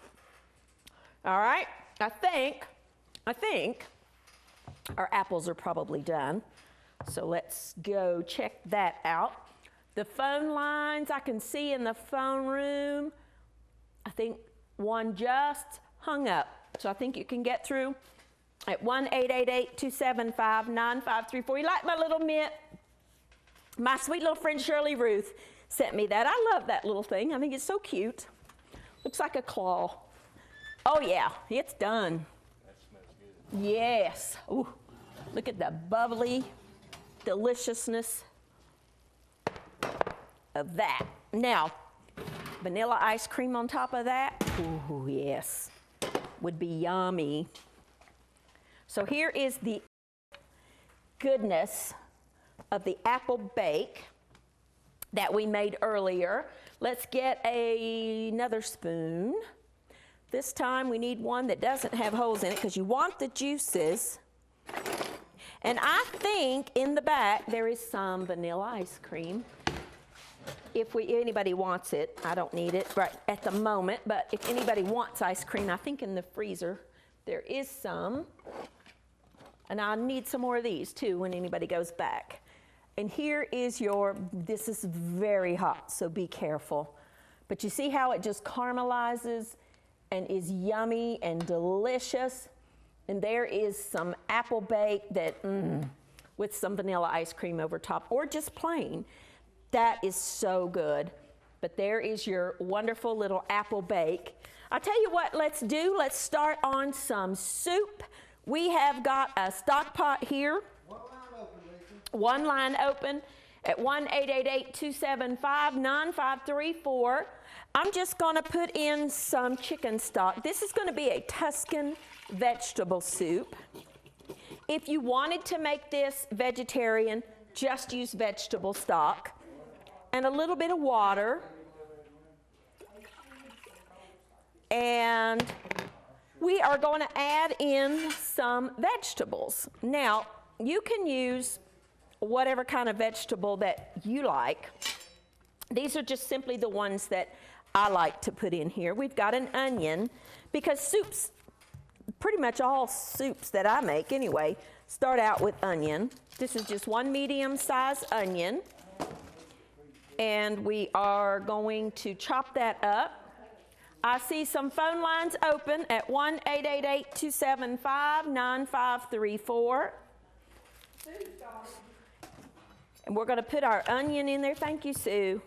S2: All right, I think our apples are probably done. So let's go check that out. The phone lines I can see in the phone room, I think one just hung up. So I think you can get through at 1-888-275-9534. You like my little mitt? My sweet little friend Shirley Ruth sent me that. I love that little thing. I think it's so cute. Looks like a claw. Oh yeah, it's done.
S5: That smells good.
S2: Yes. Ooh, look at the bubbly deliciousness of that. Now, vanilla ice cream on top of that. Ooh, yes. Would be yummy. So here is the goodness of the apple bake that we made earlier. Let's get another spoon. This time we need one that doesn't have holes in it, because you want the juices. And I think in the back there is some vanilla ice cream. If anybody wants it, I don't need it right at the moment, but if anybody wants ice cream, I think in the freezer there is some. And I need some more of these too when anybody goes back. And here is this is very hot, so be careful. But you see how it just caramelizes and is yummy and delicious? And there is some apple bake with some vanilla ice cream over top, or just plain. That is so good. But there is your wonderful little apple bake. I'll tell you what, let's do. Let's start on some soup. We have got a stock pot here.
S4: One line open, Lisa.
S2: One line open. at 1-888-275-9534. I'm just going to put in some chicken stock. This is going to be a Tuscan vegetable soup. If you wanted to make this vegetarian, just use vegetable stock and a little bit of water. And we are going to add in some vegetables. Now, you can use whatever kind of vegetable that you like. These are just simply the ones that I like to put in here. We've got an onion, because soups, pretty much all soups that I make anyway, start out with onion. This is just one medium-sized onion. And we are going to chop that up. I see some phone lines open at 1-888-275-9534. And we're going to put our onion in there. Thank you, Sue.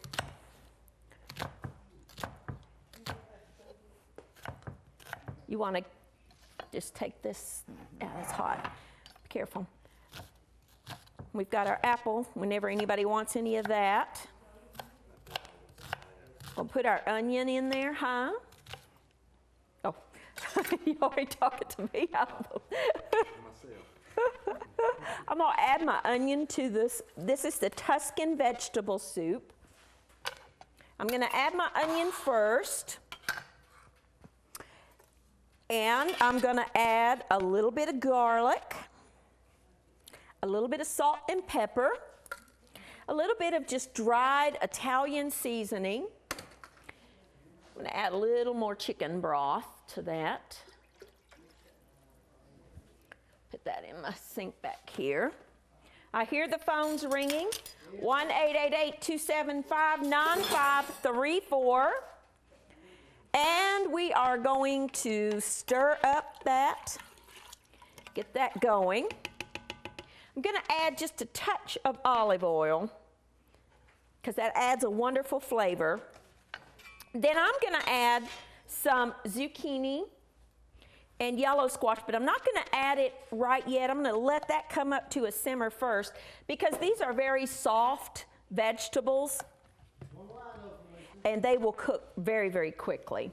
S2: You want to just take this, it's hot. Be careful. We've got our apple, whenever anybody wants any of that. We'll put our onion in there, huh? Oh, you already talking to me. I'm going to add my onion to this. This is the Tuscan vegetable soup. I'm going to add my onion first. And I'm going to add a little bit of garlic, a little bit of salt and pepper, a little bit of just dried Italian seasoning. I'm going to add a little more chicken broth to that. Put that in my sink back here. I hear the phones ringing. 1-888-275-9534. And we are going to stir up that, get that going. I'm going to add just a touch of olive oil, because that adds a wonderful flavor. Then I'm going to add some zucchini and yellow squash, but I'm not going to add it right yet. I'm going to let that come up to a simmer first, because these are very soft vegetables, and they will cook very, very quickly.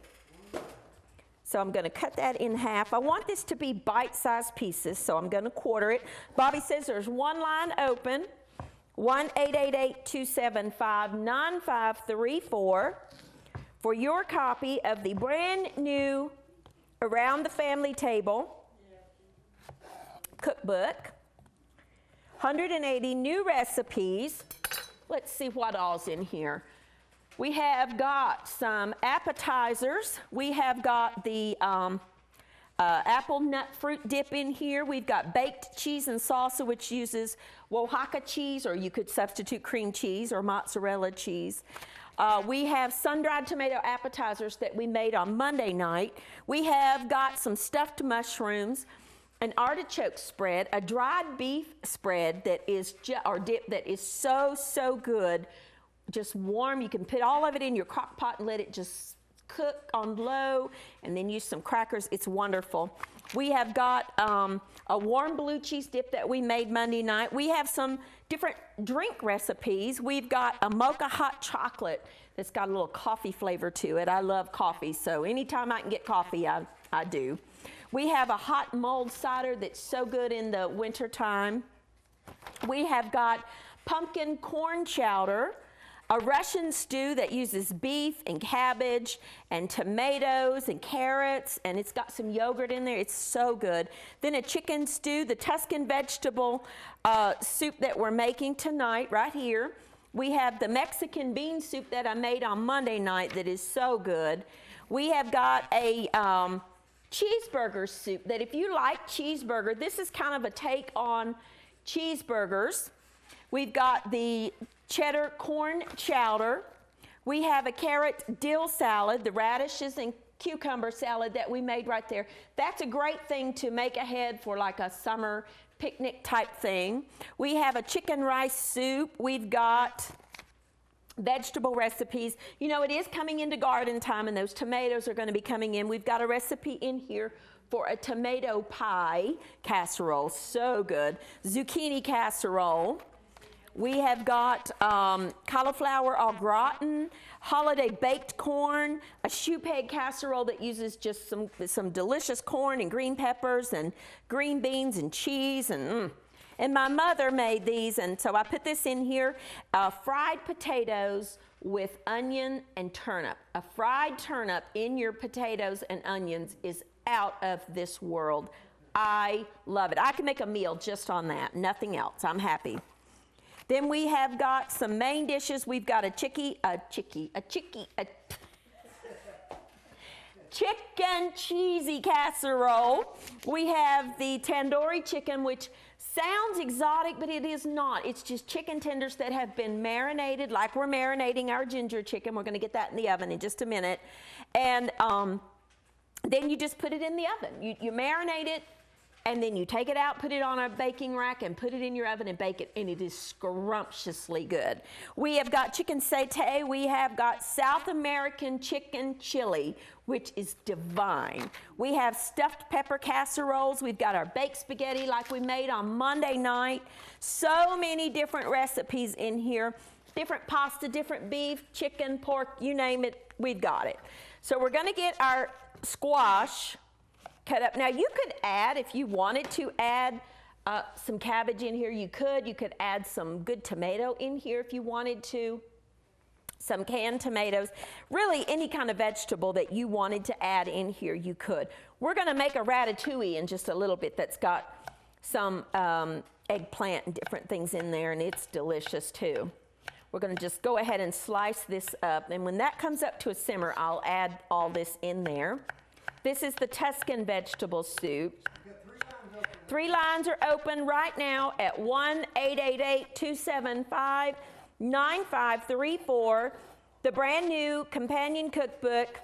S2: So I'm going to cut that in half. I want this to be bite-sized pieces, so I'm going to quarter it. Bobby says there's one line open, 1-888-275-9534, for your copy of the brand new Around the Family Table cookbook. 180 new recipes. Let's see what all's in here. We have got some appetizers. We have got the apple nut fruit dip in here. We've got baked cheese and salsa, which uses Oaxaca cheese, or you could substitute cream cheese or mozzarella cheese. We have sun-dried tomato appetizers that we made on Monday night. We have got some stuffed mushrooms, an artichoke spread, a dried beef spread that is or dip that is so, so good. Just warm. You can put all of it in your crock pot and let it just cook on low, and then use some crackers. It's wonderful. We have got a warm blue cheese dip that we made Monday night. We have some different drink recipes. We've got a mocha hot chocolate that's got a little coffee flavor to it. I love coffee, so anytime I can get coffee, I do. We have a hot mulled cider that's so good in the winter time. We have got pumpkin corn chowder, a Russian stew that uses beef and cabbage and tomatoes and carrots, and it's got some yogurt in there. It's so good. Then a chicken stew, the Tuscan vegetable soup that we're making tonight right here. We have the Mexican bean soup that I made on Monday night that is so good. We have got a cheeseburger soup that, if you like cheeseburger, this is kind of a take on cheeseburgers. We've got the cheddar corn chowder. We have a carrot dill salad, the radishes and cucumber salad that we made right there. That's a great thing to make ahead for like a summer picnic type thing. We have a chicken rice soup. We've got vegetable recipes. You know, it is coming into garden time, and those tomatoes are going to be coming in. We've got a recipe in here for a tomato pie casserole. So good. Zucchini casserole. We have got cauliflower au gratin, holiday baked corn, a choux peg casserole that uses just some delicious corn and green peppers and green beans and cheese and my mother made these, and so I put this in here. Fried potatoes with onion and turnip. A fried turnip in your potatoes and onions is out of this world. I love it. I can make a meal just on that, nothing else. I'm happy. Then we have got some main dishes. We've got a chicken cheesy casserole. We have the tandoori chicken, which sounds exotic, but it is not. It's just chicken tenders that have been marinated like we're marinating our ginger chicken. We're going to get that in the oven in just a minute. And then you just put it in the oven. You marinate it, and then you take it out, put it on a baking rack, and put it in your oven and bake it, and it is scrumptiously good. We have got chicken satay. We have got South American chicken chili, which is divine. We have stuffed pepper casseroles. We've got our baked spaghetti like we made on Monday night. So many different recipes in here. Different pasta, different beef, chicken, pork, you name it, we've got it. So we're gonna get our squash cut up. Now you could add, if you wanted to add some cabbage in here, you could add some good tomato in here if you wanted to, some canned tomatoes, really any kind of vegetable that you wanted to add in here, you could. We're gonna make a ratatouille in just a little bit that's got some eggplant and different things in there, and it's delicious too. We're gonna just go ahead and slice this up, and when that comes up to a simmer, I'll add all this in there. This is the Tuscan vegetable soup. 3 lines are open right now at 1-888-275-9534. The brand new companion cookbook,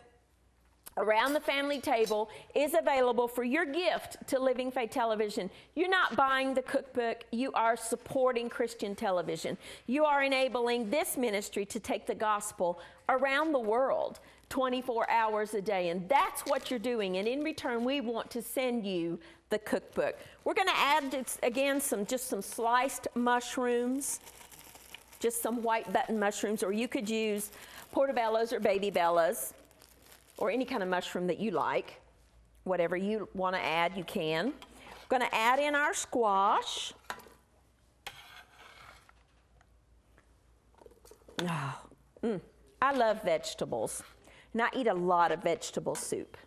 S2: Around the Family Table, is available for your gift to Living Faith Television. You're not buying the cookbook, you are supporting Christian television. You are enabling this ministry to take the gospel around the world 24 hours a day, and that's what you're doing, and in return we want to send you the cookbook. We're going to add again just some sliced mushrooms, just some white button mushrooms, or you could use portobellos or baby bellas, or any kind of mushroom that you like. Whatever you want to add, you can. We're going to add in our squash. I love vegetables, and I eat a lot of vegetable soup.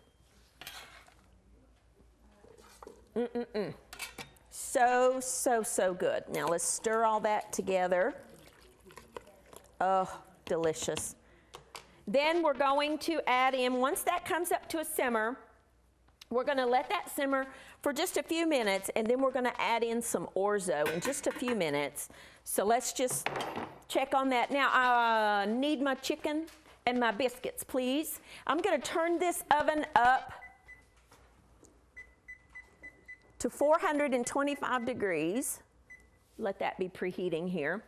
S2: So, so, so good. Now let's stir all that together. Oh, delicious. Then we're going to add in, once that comes up to a simmer, we're going to let that simmer for just a few minutes, and then we're going to add in some orzo in just a few minutes. So let's just check on that. Now, I need my chicken and my biscuits, please. I'm going to turn this oven up to 425 degrees. Let that be preheating here.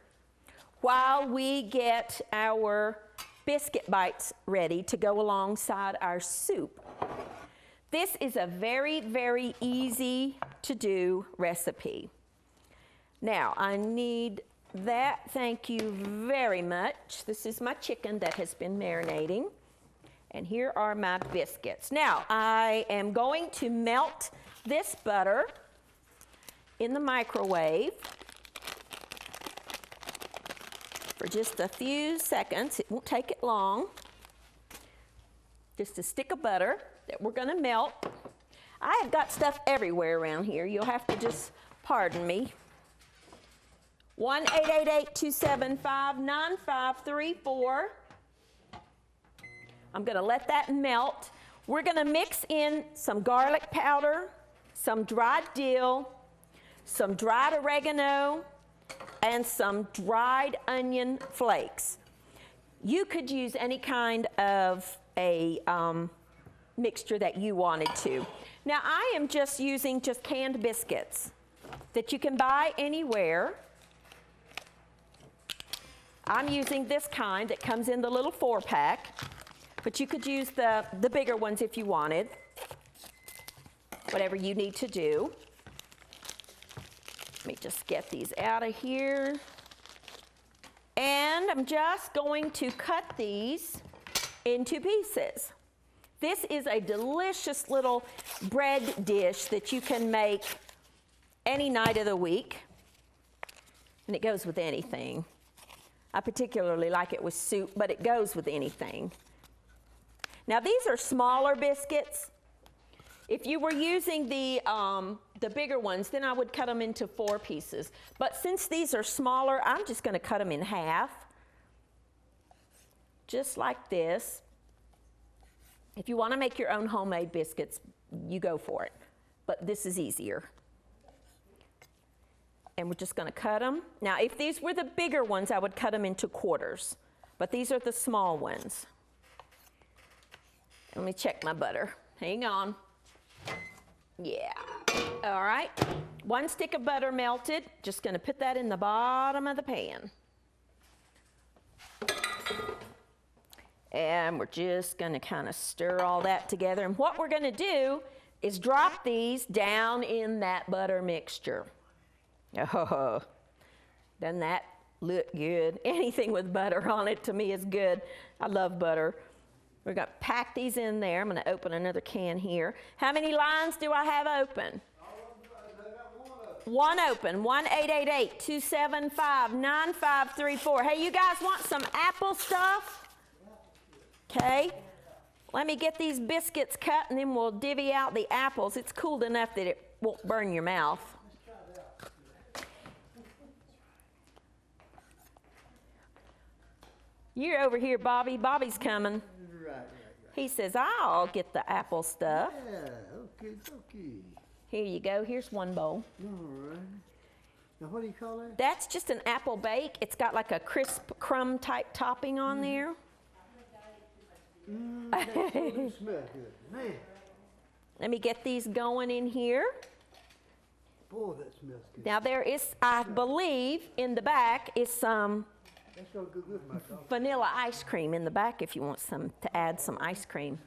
S2: While we get our biscuit bites ready to go alongside our soup. This is a very, very easy to do recipe. Now, I need that. Thank you very much. This is my chicken that has been marinating. And here are my biscuits. Now, I am going to melt this butter in the microwave for just a few seconds. It won't take it long. Just a stick of butter that we're going to melt. I have got stuff everywhere around here. You'll have to just pardon me. 1-888-275-9534. I'm going to let that melt. We're going to mix in some garlic powder, some dried dill, some dried oregano, and some dried onion flakes. You could use any kind of a mixture that you wanted to. Now I am just using canned biscuits that you can buy anywhere. I'm using this kind that comes in the little 4-pack, but you could use the bigger ones if you wanted. Whatever you need to do. Let me just get these out of here. And I'm just going to cut these into pieces. This is a delicious little bread dish that you can make any night of the week. And it goes with anything. I particularly like it with soup, but it goes with anything. Now these are smaller biscuits. If you were using the bigger ones, then I would cut them into 4 pieces. But since these are smaller, I'm just going to cut them in half. Just like this. If you want to make your own homemade biscuits, you go for it. But this is easier. And we're just going to cut them. Now, if these were the bigger ones, I would cut them into quarters. But these are the small ones. Let me check my butter. Hang on. Yeah. All right. 1 stick of butter melted. Just going to put that in the bottom of the pan. And we're just going to kind of stir all that together. And what we're going to do is drop these down in that butter mixture. Oh, doesn't that look good? Anything with butter on it to me is good. I love butter. We're going to pack these in there. I'm going to open another can here. How many lines do I have open? 1 open. 1-888-275-9534. Hey, you guys want some apple stuff? Okay. Let me get these biscuits cut and then we'll divvy out the apples. It's cooled enough that it won't burn your mouth. You're over here, Bobby. Bobby's coming.
S4: Right.
S2: He says, I'll get the apple stuff.
S4: Yeah, okay.
S2: Here you go. Here's 1 bowl.
S4: All right. Now, what do you call that?
S2: That's just an apple bake. It's got like a crisp crumb type topping on there.
S4: That sure smells good. Man,
S2: Let me get these going in here.
S4: boy, that smells good.
S2: Now there is, I believe, in the back is some
S4: That's gonna go good, my dog.
S2: vanilla ice cream in the back if you want some to add some ice cream.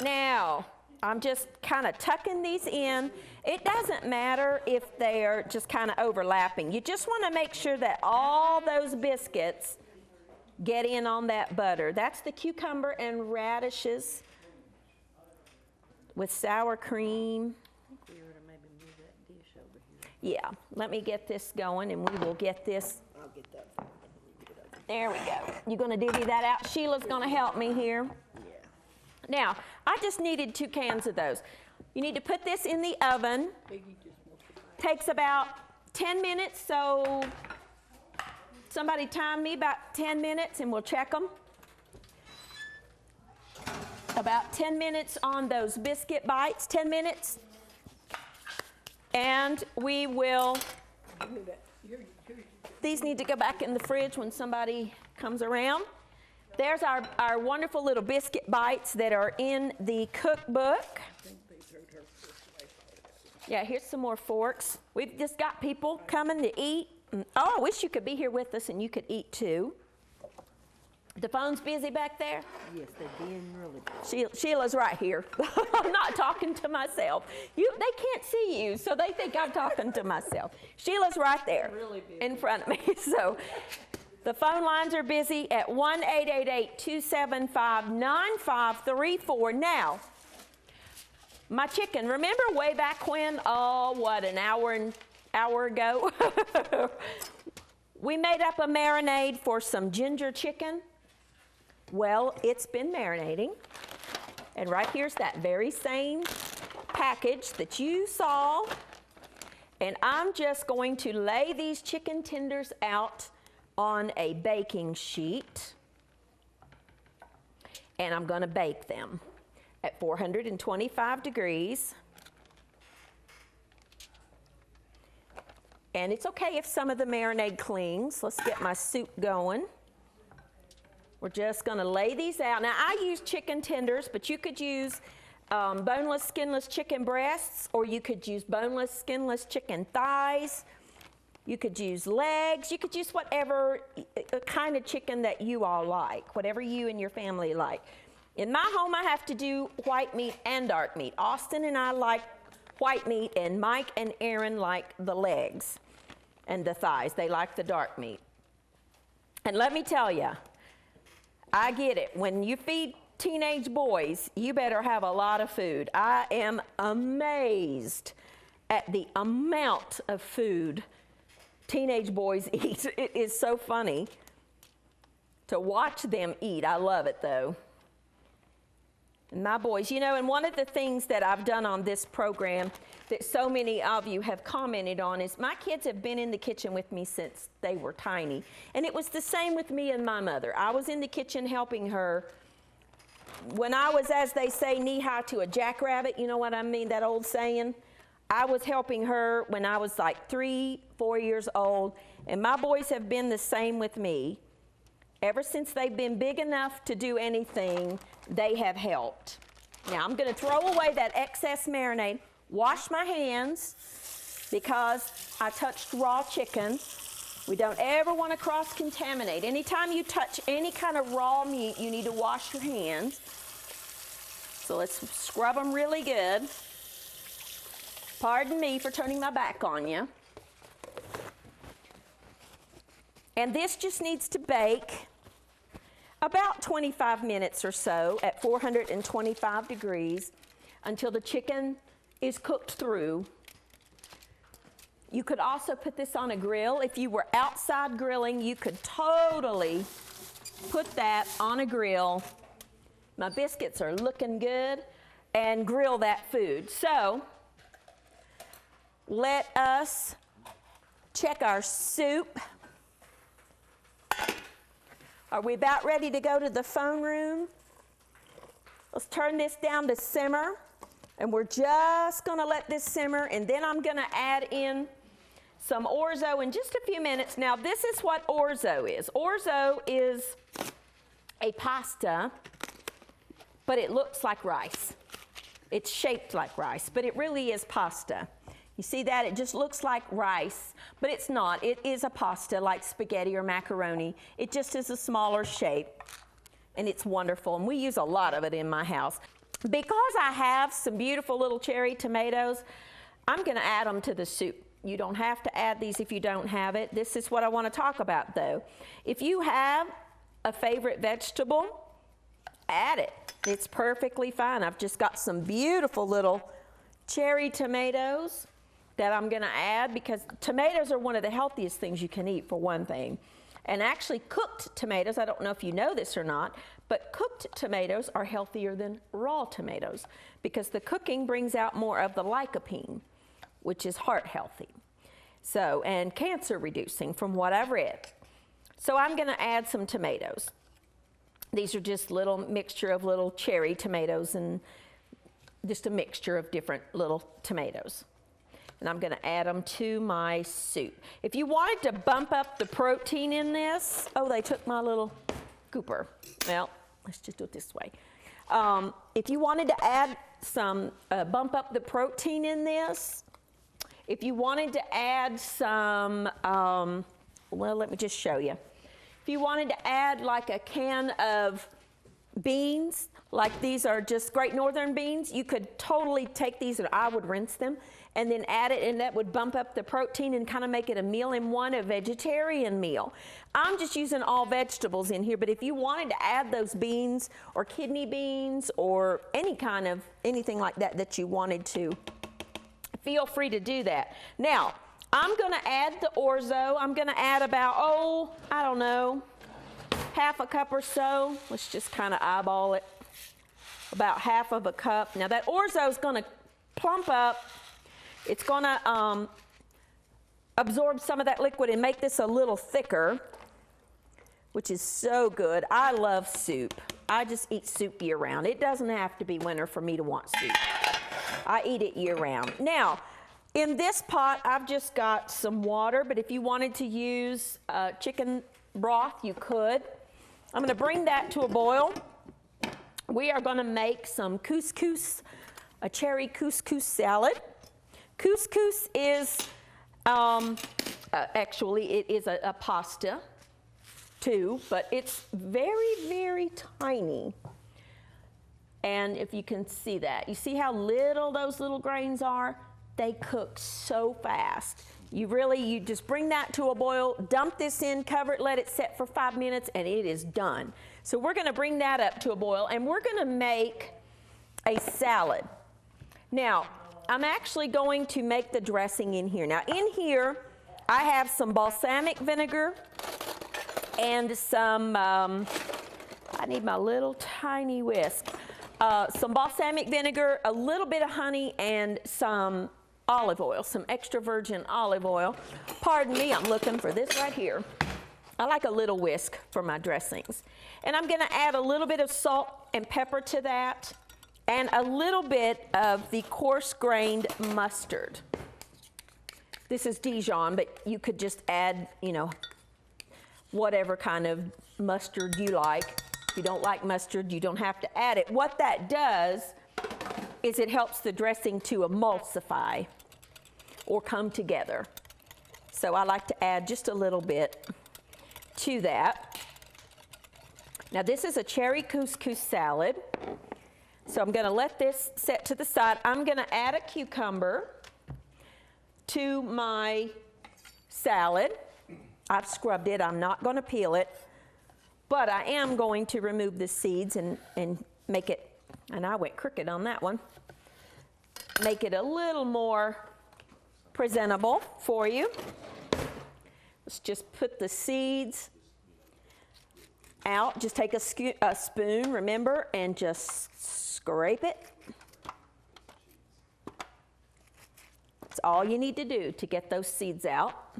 S2: Now, I'm just kind of tucking these in. It doesn't matter if they're just kind of overlapping. You just want to make sure that all those biscuits get in on that butter. That's the cucumber and radishes with sour cream.
S3: We ought to maybe move that dish over here.
S2: Yeah, let me get this going and we will get this.
S3: I'll get that for you.
S2: There we go. You're going to divvy that out. Sheila's going to help me here.
S3: Yeah.
S2: Now, I just needed 2 cans of those. You need to put this in the oven.
S3: Piggy just wants to buy.
S2: Takes about 10 minutes, so somebody time me about 10 minutes and we'll check them. About 10 minutes on those biscuit bites, 10 minutes. And we will,
S3: Give me that. Here,
S2: these need to go back in the fridge when somebody comes around. There's our wonderful little biscuit bites that are in the cookbook.
S3: I think they threw her this way.
S2: Yeah, here's some more forks. We've just got people coming to eat. Oh, I wish you could be here with us and you could eat too. The phone's busy back there?
S3: Yes, they're being really good.
S2: Sheila's right here. I'm not talking to myself. They can't see you, so they think I'm talking to myself. Sheila's right there
S3: Really busy.
S2: in front of me. So the phone lines are busy at 1-888-275-9534. Now, my chicken, remember way back when, an hour ago? We made up a marinade for some ginger chicken. Well, it's been marinating. And right here's that very same package that you saw. And I'm just going to lay these chicken tenders out on a baking sheet. And I'm going to bake them at 425 degrees. And it's okay if some of the marinade clings. Let's get my soup going. We're just going to lay these out. Now, I use chicken tenders, but you could use boneless, skinless chicken breasts, or you could use boneless, skinless chicken thighs. You could use legs. You could use whatever kind of chicken that you all like, whatever you and your family like. In my home, I have to do white meat and dark meat. Austin and I like white meat, and Mike and Aaron like the legs. and the thighs. They like the dark meat. And let me tell you, I get it. When you feed teenage boys, you better have a lot of food. I am amazed at the amount of food teenage boys eat. It is so funny to watch them eat. I love it though. And my boys, you know, and one of the things that I've done on this program that so many of you have commented on is my kids have been in the kitchen with me since they were tiny. And it was the same with me and my mother. I was in the kitchen helping her when I was, as they say, knee-high to a jackrabbit. You know what I mean, that old saying? I was helping her when I was like 3, 4 years old. And my boys have been the same with me. Ever since they've been big enough to do anything, they have helped. Now, I'm going to throw away that excess marinade, wash my hands, because I touched raw chicken. We don't ever want to cross-contaminate. Anytime you touch any kind of raw meat, you need to wash your hands. So let's scrub them really good. Pardon me for turning my back on you. And this just needs to bake about 25 minutes or so at 425 degrees until the chicken is cooked through. You could also put this on a grill. If you were outside grilling, you could totally put that on a grill. My biscuits are looking good, and grill that food. So let us check our soup. Are we about ready to go to the phone room? Let's turn this down to simmer, and we're just gonna let this simmer, and then I'm gonna add in some orzo in just a few minutes. Now, this is what orzo is. Orzo is a pasta, but it looks like rice. It's shaped like rice, but it really is pasta. You see that? It just looks like rice, but it's not. It is a pasta like spaghetti or macaroni. It just is a smaller shape, and it's wonderful, and we use a lot of it in my house. Because I have some beautiful little cherry tomatoes, I'm going to add them to the soup. You don't have to add these if you don't have it. This is what I want to talk about, though. If you have a favorite vegetable, add it. It's perfectly fine. I've just got some beautiful little cherry tomatoes that I'm going to add, because tomatoes are one of the healthiest things you can eat, for one thing. And actually cooked tomatoes, I don't know if you know this or not, but cooked tomatoes are healthier than raw tomatoes because the cooking brings out more of the lycopene, which is heart healthy. So, and cancer reducing from what I've read. So I'm going to add some tomatoes. These are just little mixture of little cherry tomatoes and just a mixture of different little tomatoes. And I'm going to add them to my soup. If you wanted to bump up the protein in this, oh, they took my little gooper. Well, let's just do it this way. If you wanted to add some, bump up the protein in this, if you wanted to add some, well, let me just show you. If you wanted to add like a can of beans, like these are just Great Northern beans, you could totally take these, and I would rinse them, and then add it, and that would bump up the protein and kind of make it a meal in one, a vegetarian meal. I'm just using all vegetables in here, but if you wanted to add those beans or kidney beans or any kind of anything like that that you wanted to, feel free to do that. Now, I'm going to add the orzo. I'm going to add about, oh, I don't know, half a cup or so. Let's just kind of eyeball it. About half of a cup. Now that orzo is going to plump up. It's going to absorb some of that liquid and make this a little thicker, which is so good. I love soup. I just eat soup year round. It doesn't have to be winter for me to want soup. I eat it year round. Now, in this pot, I've just got some water, but if you wanted to use chicken broth, you could. I'm going to bring that to a boil. We are going to make some couscous, a cherry couscous salad. Couscous is, actually, it is a pasta too, but it's very, very tiny. And if you can see that, you see how little those little grains are? They cook so fast. You just bring that to a boil, dump this in, cover it, let it set for 5 minutes, and it is done. So we're going to bring that up to a boil, and we're going to make a salad. Now, I'm actually going to make the dressing in here. Now, in here, I have some balsamic vinegar and some, I need my little tiny whisk, some balsamic vinegar, a little bit of honey, and some olive oil, some extra virgin olive oil. Pardon me, I'm looking for this right here. I like a little whisk for my dressings. And I'm going to add a little bit of salt and pepper to that, and a little bit of the coarse-grained mustard. This is Dijon, but you could just add, you know, whatever kind of mustard you like. If you don't like mustard, you don't have to add it. What that does is it helps the dressing to emulsify or come together. So I like to add just a little bit to that. Now this is a cherry couscous salad. So I'm going to let this set to the side. I'm going to add a cucumber to my salad. I've scrubbed it. I'm not going to peel it. But I am going to remove the seeds and make it, and I went crooked on that one, make it a little more presentable for you. Let's just put the seeds out. Just take a spoon, remember, and just scrape it. That's all you need to do to get those seeds out,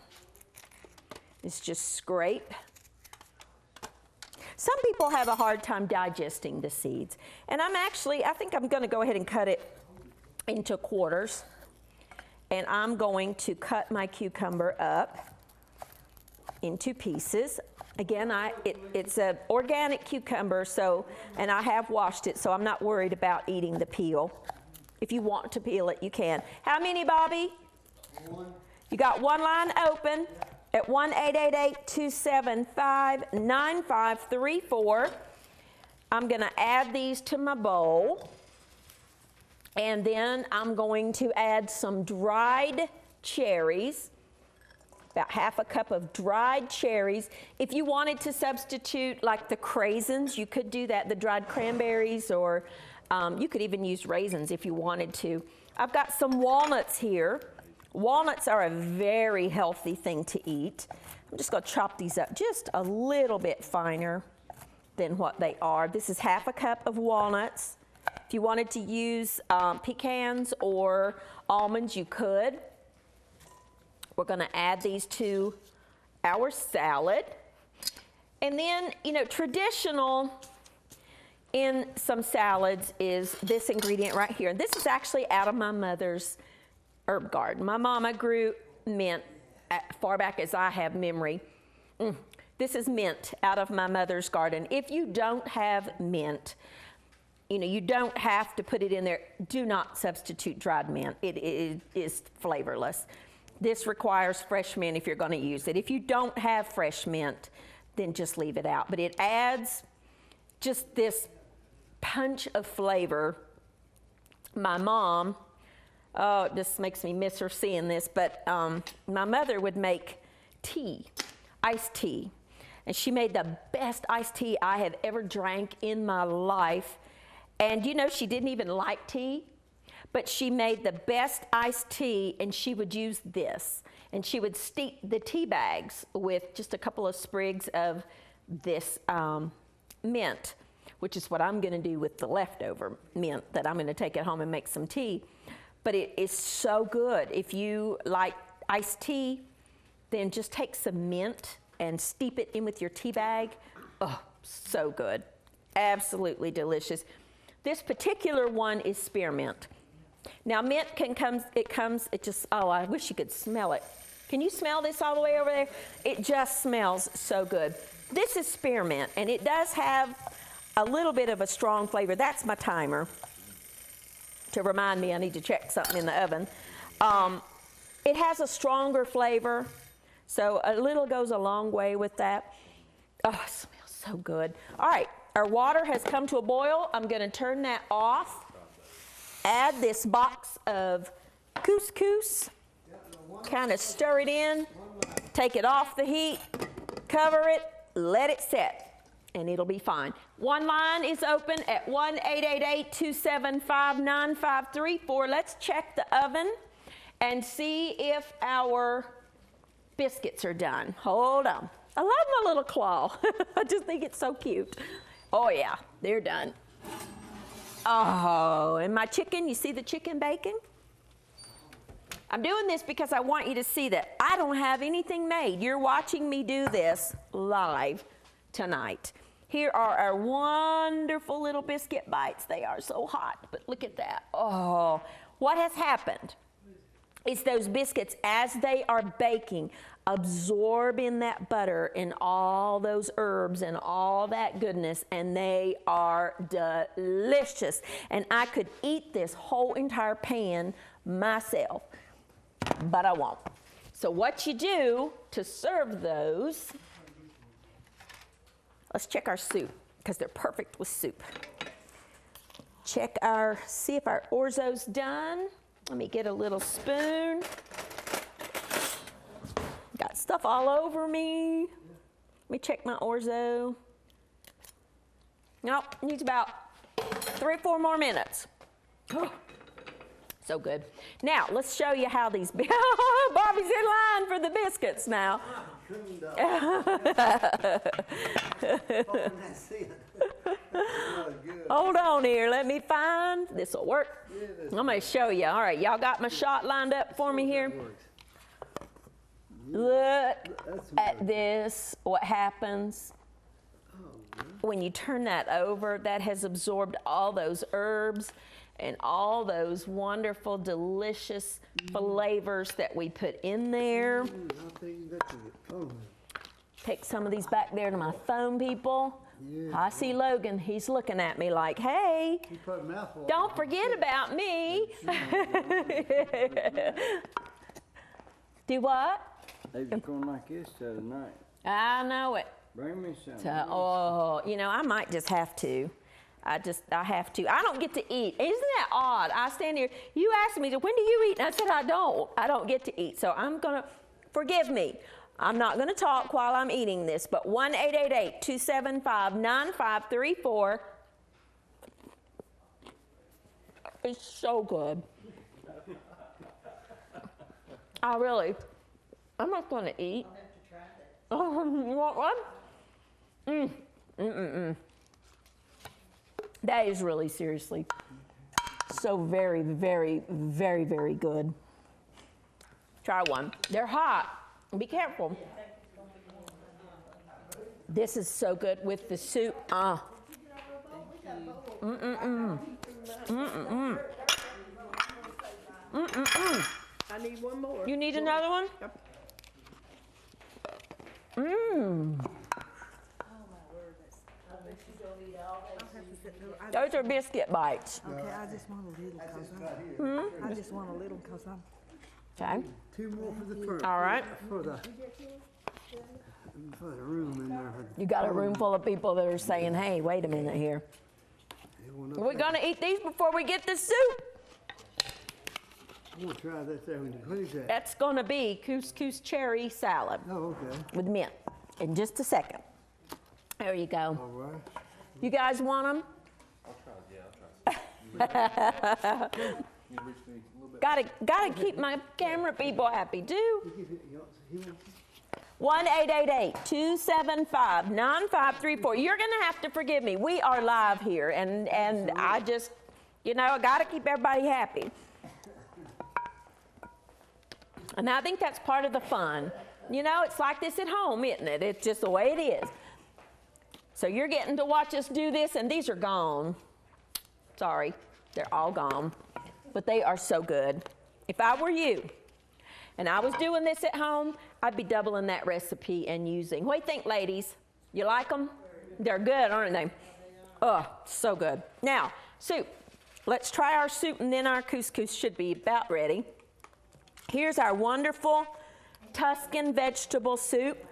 S2: is just scrape. Some people have a hard time digesting the seeds. And I think I'm going to go ahead and cut it into quarters. And I'm going to cut my cucumber up into pieces. Again, it's an organic cucumber, and I have washed it, so I'm not worried about eating the peel. If you want to peel it, you can. How many, Bobby? One. You got one line open at 1-888-275-9534. I'm going to add these to my bowl. And then I'm going to add some dried cherries, about half a cup of dried cherries. If you wanted to substitute like the craisins, you could do that, the dried cranberries, or you could even use raisins if you wanted to. I've got some walnuts here. Walnuts are a very healthy thing to eat. I'm just going to chop these up just a little bit finer than what they are. This is half a cup of walnuts. If you wanted to use pecans or almonds, you could. We're going to add these to our salad. And then, you know, traditional in some salads is this ingredient right here. And this is actually out of my mother's herb garden. My mama grew mint far back as I have memory. This is mint out of my mother's garden. If you don't have mint, you know, you don't have to put it in there. Do not substitute dried mint. It is flavorless. This requires fresh mint if you're going to use it. If you don't have fresh mint, then just leave it out. But it adds just this punch of flavor. My mom, oh, it just makes me miss her seeing this, but my mother would make tea, iced tea. And she made the best iced tea I have ever drank in my life. And you know, she didn't even like tea, but she made the best iced tea, and she would use this. And she would steep the tea bags with just a couple of sprigs of this mint, which is what I'm going to do with the leftover mint that I'm going to take it home and make some tea. But it is so good. If you like iced tea, then just take some mint and steep it in with your tea bag. Oh, so good. Absolutely delicious. This particular one is spearmint. Now mint oh, I wish you could smell it. Can you smell this all the way over there? It just smells so good. This is spearmint, and it does have a little bit of a strong flavor. That's my timer to remind me I need to check something in the oven. It has a stronger flavor, so a little goes a long way with that. Oh, it smells so good. All right, our water has come to a boil. I'm going to turn that off. Add this box of couscous. kind of stir it in, take it off the heat, cover it, let it set, and it'll be fine. One line is open at 1-888-275-9534. Let's check the oven and see if our biscuits are done. Hold on. I love my little claw. I just think it's so cute. Oh yeah, they're done. Oh, and my chicken, you see the chicken baking? I'm doing this because I want you to see that I don't have anything made. You're watching me do this live tonight. Here are our wonderful little biscuit bites. They are so hot, but look at that. Oh, what has happened is those biscuits, as they are baking, absorb in that butter and all those herbs and all that goodness, and they are delicious. And I could eat this whole entire pan myself, but I won't. So what you do to serve those, let's check our soup, because they're perfect with soup. See if our Orzo's done. Let me get a little spoon. Got stuff all over me. Let me check my Orzo. Nope, needs about 3 or 4 more minutes. Oh, so good. Now, let's show you how these, Bobby's in line for the biscuits now. Hold on here, let me find, this'll work. I'm gonna show you. All right, y'all got my shot lined up for me here? Look at this, what happens when you turn that over. That has absorbed all those herbs and all those wonderful, delicious flavors that we put in there. Take some of these back there to my phone people. I see Logan, he's looking at me like, hey, don't forget about me. Do what?
S5: They was going like this the other night.
S2: I know it.
S5: Bring me some.
S2: Oh, you know, I might just have to. I have to. I don't get to eat. Isn't that odd? I stand here, you asked me, when do you eat? And I said, I don't get to eat. So I'm gonna, forgive me. I'm not gonna talk while I'm eating this, but 1-888-275-9534. It's so good. I'm not gonna eat. Oh, you want one? That is really, seriously, so very, very, very, very good. Try one. They're hot. Be careful. This is so good with the soup. I
S3: need one more.
S2: You need another one? Those are biscuit bites.
S3: Okay, I just want a little because I'm.
S2: Okay.
S4: 2 more for the front.
S2: All right.
S4: For the room in there.
S2: You got a room full of people that are saying, hey, wait a minute here. Are we going to eat these before we get the soup?
S4: I'm going to try that there. What is that?
S2: That's going to be couscous cherry salad
S4: Oh, okay.
S2: with mint in just a second. There you go.
S4: All right.
S2: You guys want them?
S5: I'll try.
S2: Gotta keep my camera people happy too. 1-888-275-9534. You're gonna have to forgive me. We are live here, and I just, you know, I gotta keep everybody happy. And I think that's part of the fun. You know, it's like this at home, isn't it? It's just the way it is. So you're getting to watch us do this, and these are gone. Sorry, they're all gone. But they are so good. If I were you, and I was doing this at home, I'd be doubling that recipe and using. What do you think, ladies? You like them? They're good, aren't they? Oh, so good. Now, soup. Let's try our soup, and then our couscous should be about ready. Here's our wonderful Tuscan vegetable soup.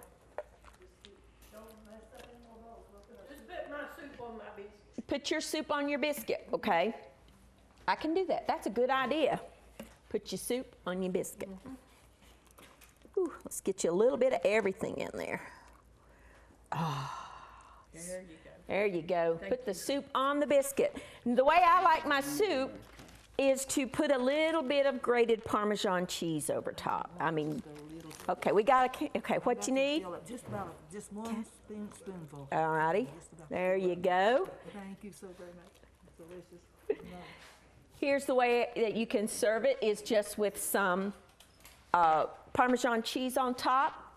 S3: Just put my soup on my biscuit.
S2: Put your soup on your biscuit, okay? I can do that. That's a good idea. Put your soup on your biscuit. Whew, let's get you a little bit of everything in there.
S3: There you go.
S2: There you go. Put the soup on the biscuit. And the way I like my soup is to put a little bit of grated Parmesan cheese over top. I mean, okay, we got a, okay, what you need?
S6: Just one spoonful.
S2: All righty, there you go.
S6: Thank you so very much. It's delicious.
S2: Here's the way that you can serve it, is just with some Parmesan cheese on top.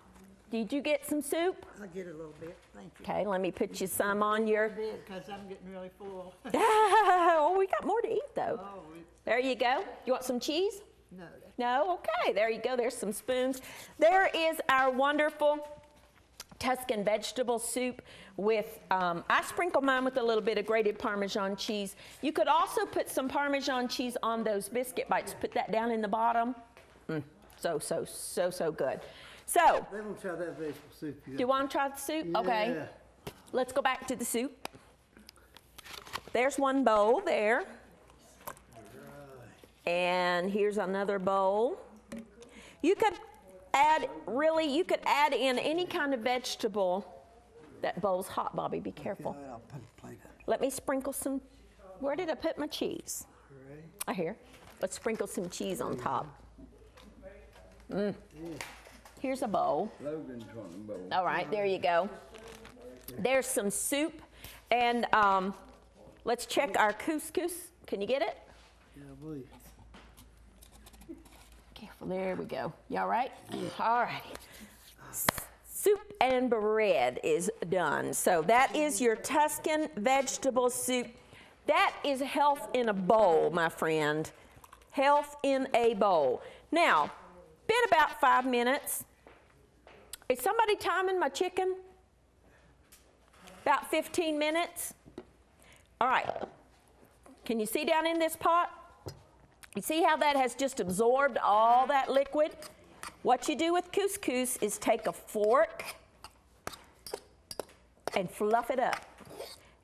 S2: Did you get some soup?
S6: I get a little bit. Thank you.
S2: Okay, let me put you some on your...
S6: Because I'm getting really full.
S2: Oh, we got more to eat though.
S6: Oh,
S2: There you go. You want some cheese?
S6: no.
S2: No? Okay, there you go. There's some spoons. There is our wonderful Tuscan vegetable soup with, I sprinkle mine with a little bit of grated Parmesan cheese. You could also put some Parmesan cheese on those biscuit bites. Put that down in the bottom. So good. So,
S4: They won't try that vegetable soup.
S2: do you want to try the soup? Okay.
S4: Yeah.
S2: Let's go back to the soup. There's one bowl there. And here's another bowl. You could add, really, you could add in any kind of vegetable. That bowl's hot, Bobby, be careful.
S4: I'll put a plate up.
S2: Let me sprinkle some, where did I put my cheese? I here. Let's sprinkle some cheese on top. Here's a bowl.
S5: Logan's wanting bowl.
S2: All right, there you go. There's some soup. And let's check our couscous. Can you get it?
S4: Yeah, I believe.
S2: Careful, there we go. You all right? All righty. Soup and bread is done. So that is your Tuscan vegetable soup. That is health in a bowl, my friend. Health in a bowl. Now, been about 5 minutes. Is somebody timing my chicken? About 15 minutes. All right. Can you see down in this pot? You see how that has just absorbed all that liquid? What you do with couscous is take a fork and fluff it up.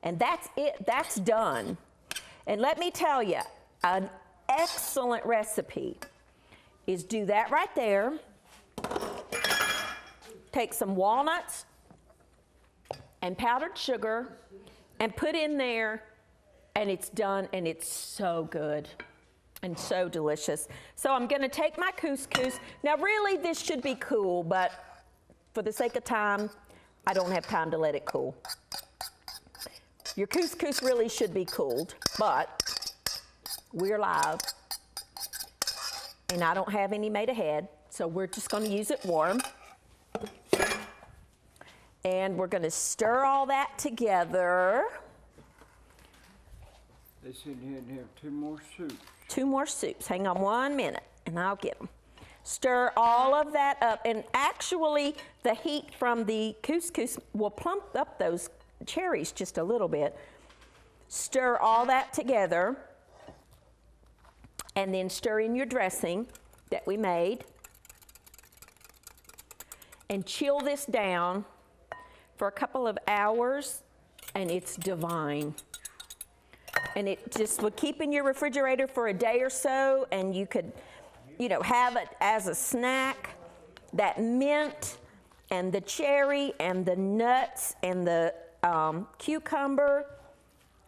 S2: And that's it. That's done. And let me tell you, an excellent recipe is do that right there. Take some walnuts and powdered sugar and put in there, and it's done, and it's so good and so delicious. So I'm going to take my couscous. Now, really, this should be cool, but for the sake of time, I don't have time to let it cool. Your couscous really should be cooled, but we're live, and I don't have any made ahead, so we're just going to use it warm. And we're going to stir all that together.
S5: They said you had to have 2 more soups.
S2: 2 more soups. Hang on 1 minute, and I'll get them. Stir all of that up, and actually the heat from the couscous will plump up those cherries just a little bit. Stir all that together, and then stir in your dressing that we made, and chill this down for a couple of hours, and it's divine. And it just will keep in your refrigerator for a day or so, and you could, have it as a snack. That mint and the cherry and the nuts and the cucumber,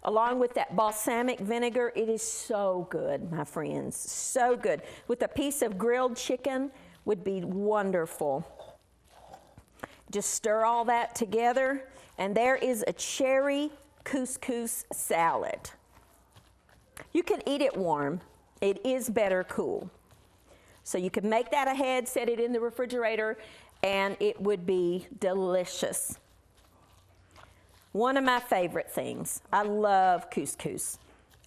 S2: along with that balsamic vinegar, it is so good, my friends, so good. With a piece of grilled chicken would be wonderful. Just stir all that together, and there is a cherry couscous salad. You can eat it warm. It is better cool. So you can make that ahead, set it in the refrigerator, and it would be delicious. One of my favorite things. I love couscous,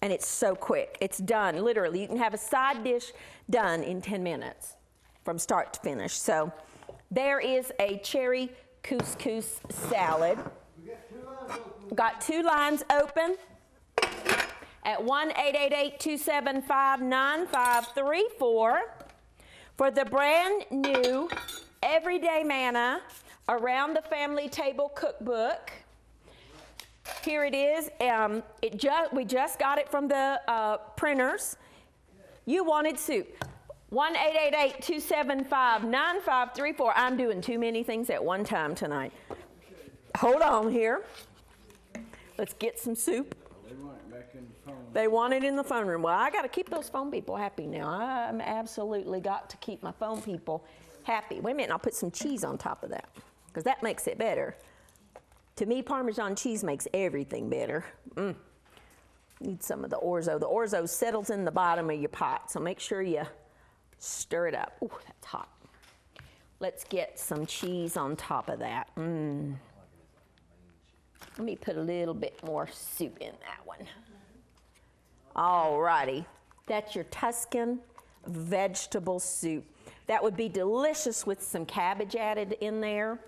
S2: and it's so quick. It's done, literally. You can have a side dish done in 10 minutes from start to finish. So there is a cherry couscous salad. Got 2 lines open at 1-888-275-9534 for the brand new Everyday Manna Around the Family Table Cookbook. Here it is. We just got it from the printers. You wanted soup. 1-888-275-9534. I'm doing too many things at one time tonight. Hold on here. Let's get some soup.
S5: They want it back in the phone.
S2: They want it in the phone room. Well, I got to keep those phone people happy now. I'm absolutely got to keep my phone people happy. Wait a minute, I'll put some cheese on top of that because that makes it better. To me, Parmesan cheese makes everything better. Need some of the Orzo. The Orzo settles in the bottom of your pot, so make sure you stir it up. Ooh, that's hot. Let's get some cheese on top of that. Let me put a little bit more soup in that one. All righty. That's your Tuscan vegetable soup. That would be delicious with some cabbage added in there.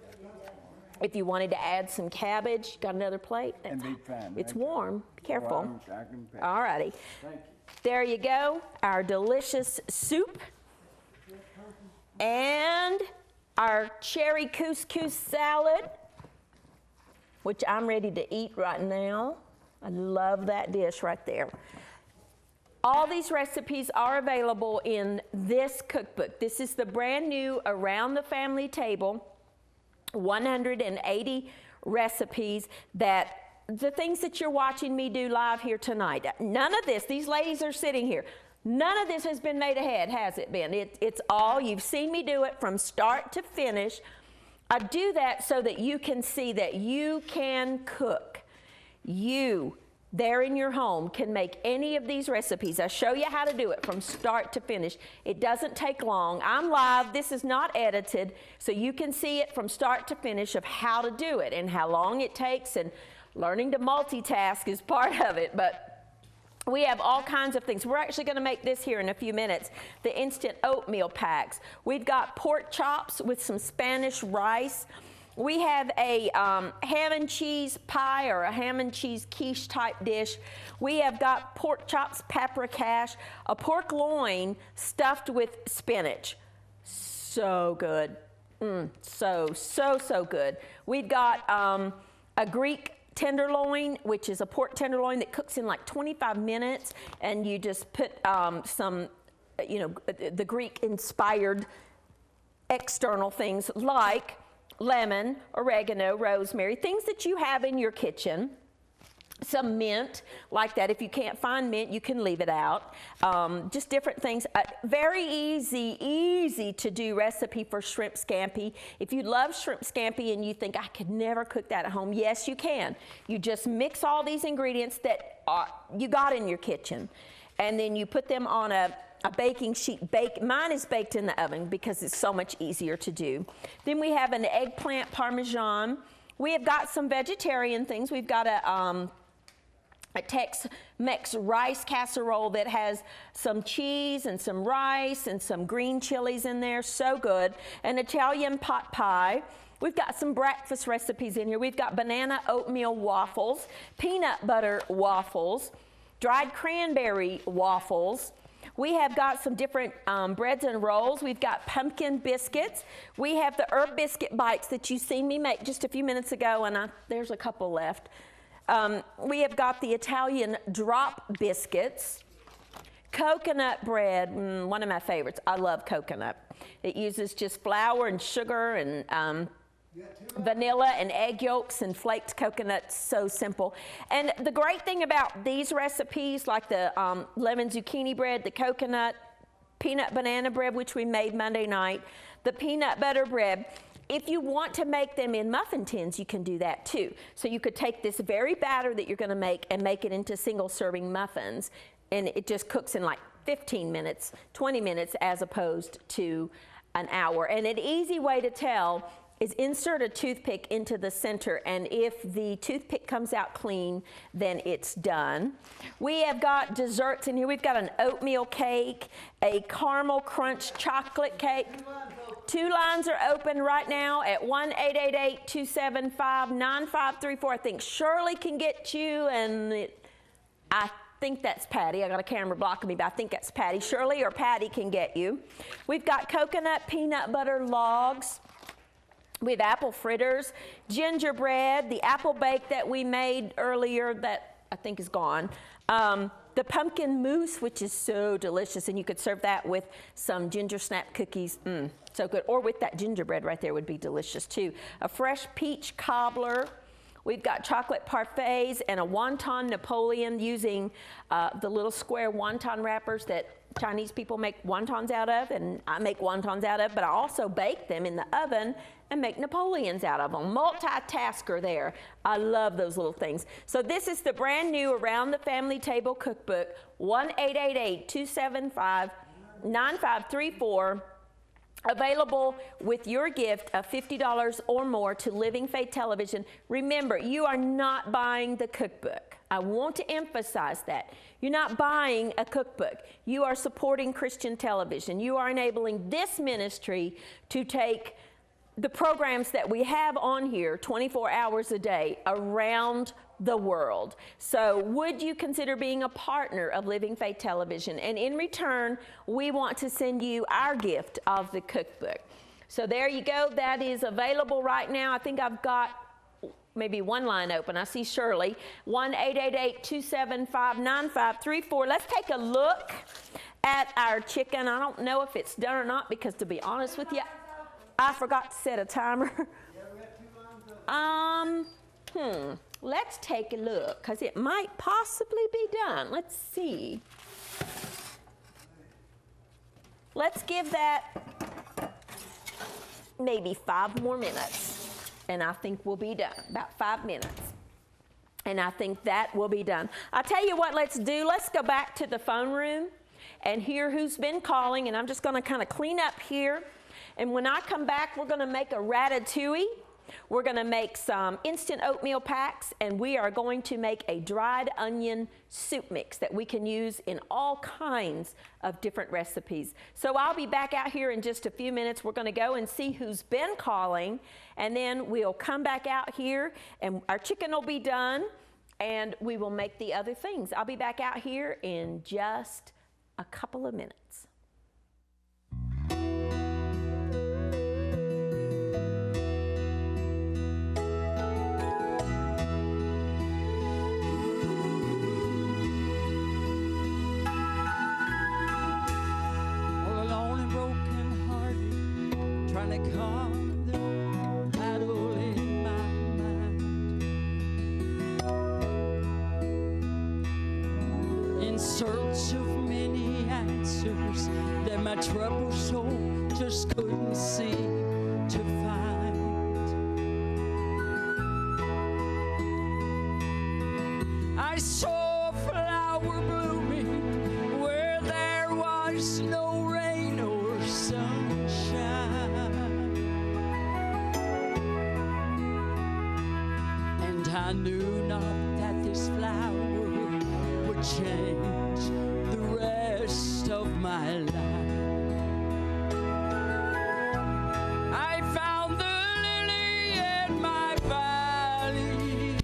S2: If you wanted to add some cabbage, got another plate?
S5: And be fine.
S2: It's warm. Be careful.
S5: I can pass.
S2: All righty.
S5: Thank you.
S2: There you go. Our delicious soup. And our cherry couscous salad, which I'm ready to eat right now. I love that dish right there. All these recipes are available in this cookbook. This is the brand new Around the Family Table, 180 recipes that the things that you're watching me do live here tonight. None of this, these ladies are sitting here. None of this has been made ahead, has it been? It's all, you've seen me do it from start to finish. I do that so that you can see that you can cook. You, there in your home, can make any of these recipes. I show you how to do it from start to finish. It doesn't take long. I'm live. This is not edited, so you can see it from start to finish of how to do it and how long it takes, and learning to multitask is part of it, but we have all kinds of things. We're actually going to make this here in a few minutes, the instant oatmeal packs. We've got pork chops with some Spanish rice. We have a ham and cheese pie or a ham and cheese quiche type dish. We have got pork chops, paprikash, a pork loin stuffed with spinach. So good. So good. We've got a Greek tenderloin, which is a pork tenderloin that cooks in like 25 minutes, and you just put some, the Greek-inspired external things like lemon, oregano, rosemary, things that you have in your kitchen. Some mint, like that. If you can't find mint, you can leave it out. Just different things. Very easy to do recipe for shrimp scampi. If you love shrimp scampi and you think, I could never cook that at home, yes, you can. You just mix all these ingredients that you got in your kitchen, and then you put them on a baking sheet. Mine is baked in the oven because it's so much easier to do. Then we have an eggplant parmesan. We have got some vegetarian things. We've got a Tex-Mex rice casserole that has some cheese and some rice and some green chilies in there. So good. An Italian pot pie. We've got some breakfast recipes in here. We've got banana oatmeal waffles, peanut butter waffles, dried cranberry waffles. We have got some different breads and rolls. We've got pumpkin biscuits. We have the herb biscuit bites that you've seen me make just a few minutes ago, and there's a couple left. We have got the Italian drop biscuits. Coconut bread, one of my favorites. I love coconut. It uses just flour and sugar and vanilla and egg yolks and flaked coconuts. So simple. And the great thing about these recipes, like the lemon zucchini bread, the coconut peanut banana bread, which we made Monday night, the peanut butter bread, if you want to make them in muffin tins, you can do that too. So you could take this very batter that you're going to make and make it into single serving muffins, and it just cooks in like 15 minutes, 20 minutes, as opposed to an hour. And an easy way to tell is insert a toothpick into the center, and if the toothpick comes out clean, then it's done. We have got desserts in here. We've got an oatmeal cake, a caramel crunch chocolate cake. Two lines are open right now at 1-888-275-9534. I think Shirley can get you, and I think that's Patty. I got a camera blocking me, but I think that's Patty. Shirley or Patty can get you. We've got coconut peanut butter logs. We have apple fritters, gingerbread, the apple bake that we made earlier that I think is gone. the pumpkin mousse, which is so delicious, and you could serve that with some ginger snap cookies. So good. Or with that gingerbread right there would be delicious too. A fresh peach cobbler. We've got chocolate parfaits and a wonton Napoleon using the little square wonton wrappers that Chinese people make wontons out of, and I make wontons out of, but I also bake them in the oven and make Napoleons out of them. Multitasker there. I love those little things. So this is the brand new Around the Family Table Cookbook, 1-888-275-9534. Available with your gift of $50 or more to Living Faith Television. Remember, you are not buying the cookbook. I want to emphasize that. You're not buying a cookbook. You are supporting Christian television. You are enabling this ministry to take the programs that we have on here 24 hours a day around the world. So would you consider being a partner of Living Faith Television? And in return, we want to send you our gift of the cookbook. So there you go. That is available right now. I think I've got maybe one line open. I see Shirley. 1-888-275-9534. Let's take a look at our chicken. I don't know if it's done or not because, to be honest with you, I forgot to set a timer. Let's take a look because it might possibly be done. Let's see. Let's give that maybe 5 more minutes, and I think we'll be done. About 5 minutes. And I think that will be done. I'll tell you what, let's do. Let's go back to the phone room and hear who's been calling, and I'm just going to kind of clean up here. And when I come back, we're going to make a ratatouille. We're going to make some instant oatmeal packs, and we are going to make a dried onion soup mix that we can use in all kinds of different recipes. So I'll be back out here in just a few minutes. We're going to go and see who's been calling, and then we'll come back out here, and our chicken will be done, and we will make the other things. I'll be back out here in just a couple of minutes.
S7: Trying to calm the battle in my mind, in search of many answers that my troubled soul just couldn't seem to find. I saw a flower blooming where there was no rain or sunshine. I knew not that this flower would change the rest of my life. I found the lily in my valley.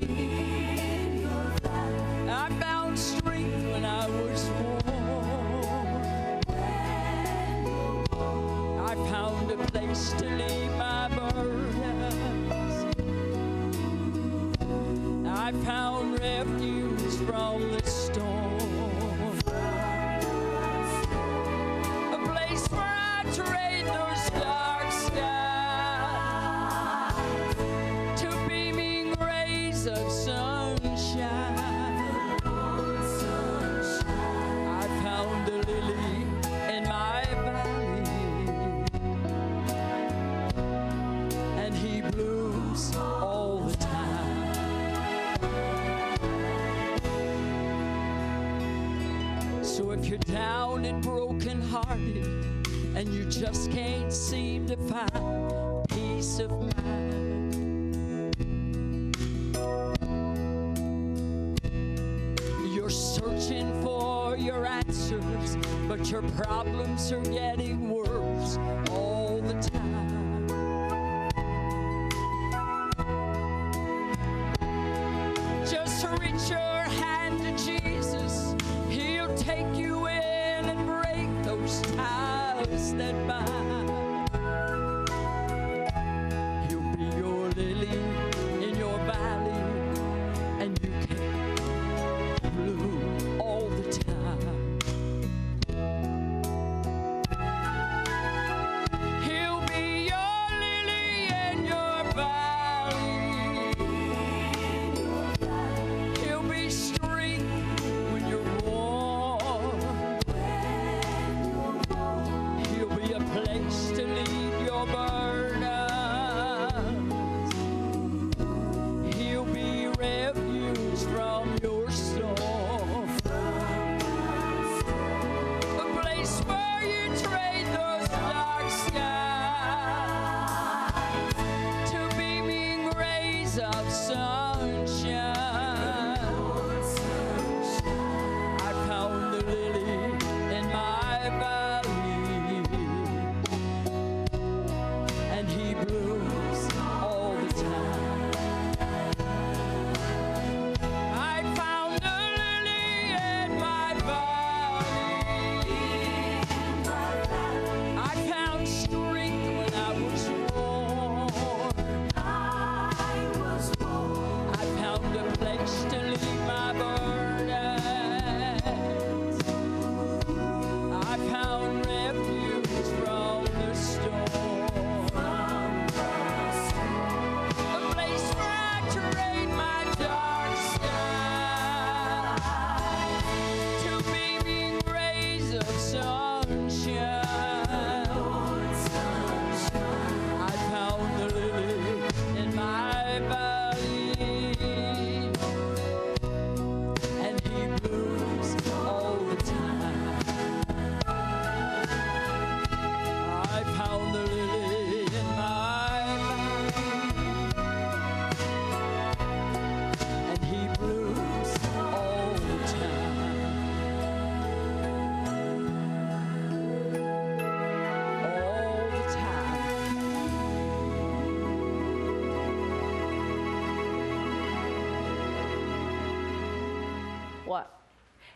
S7: I found strength when I was worn. I found a place to leave my burdens. I found refuge from the storm, a place where I trade those dark skies to beaming rays of sunshine. I found a lily in my valley, and he blooms all the time. So if you're down and broken hearted and you just can't seem to find peace of mind, you're searching for your answers, but your problems are getting worse all the time. Just reach your hand to Jesus. He'll take you in and break those ties that bind. He'll be your lily in your valley, and you can bloom all the time.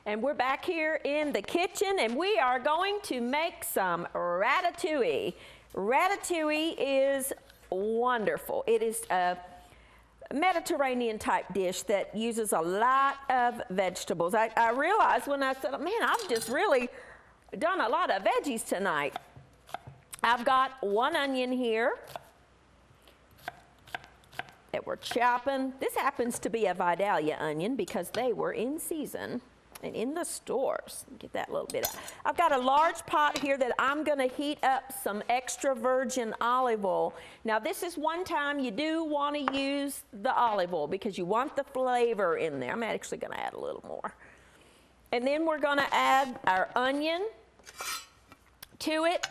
S2: And we're back here in the kitchen, and we are going to make some ratatouille. Ratatouille is wonderful. It is a Mediterranean type dish that uses a lot of vegetables. I realized when I said, man, I've just really done a lot of veggies tonight. I've got 1 onion here that we're chopping. This happens to be a Vidalia onion because they were in season and in the stores. Get that little bit out. I've got a large pot here that I'm going to heat up some extra virgin olive oil. Now this is one time you do want to use the olive oil because you want the flavor in there. I'm actually going to add a little more. And then we're going to add our onion to it.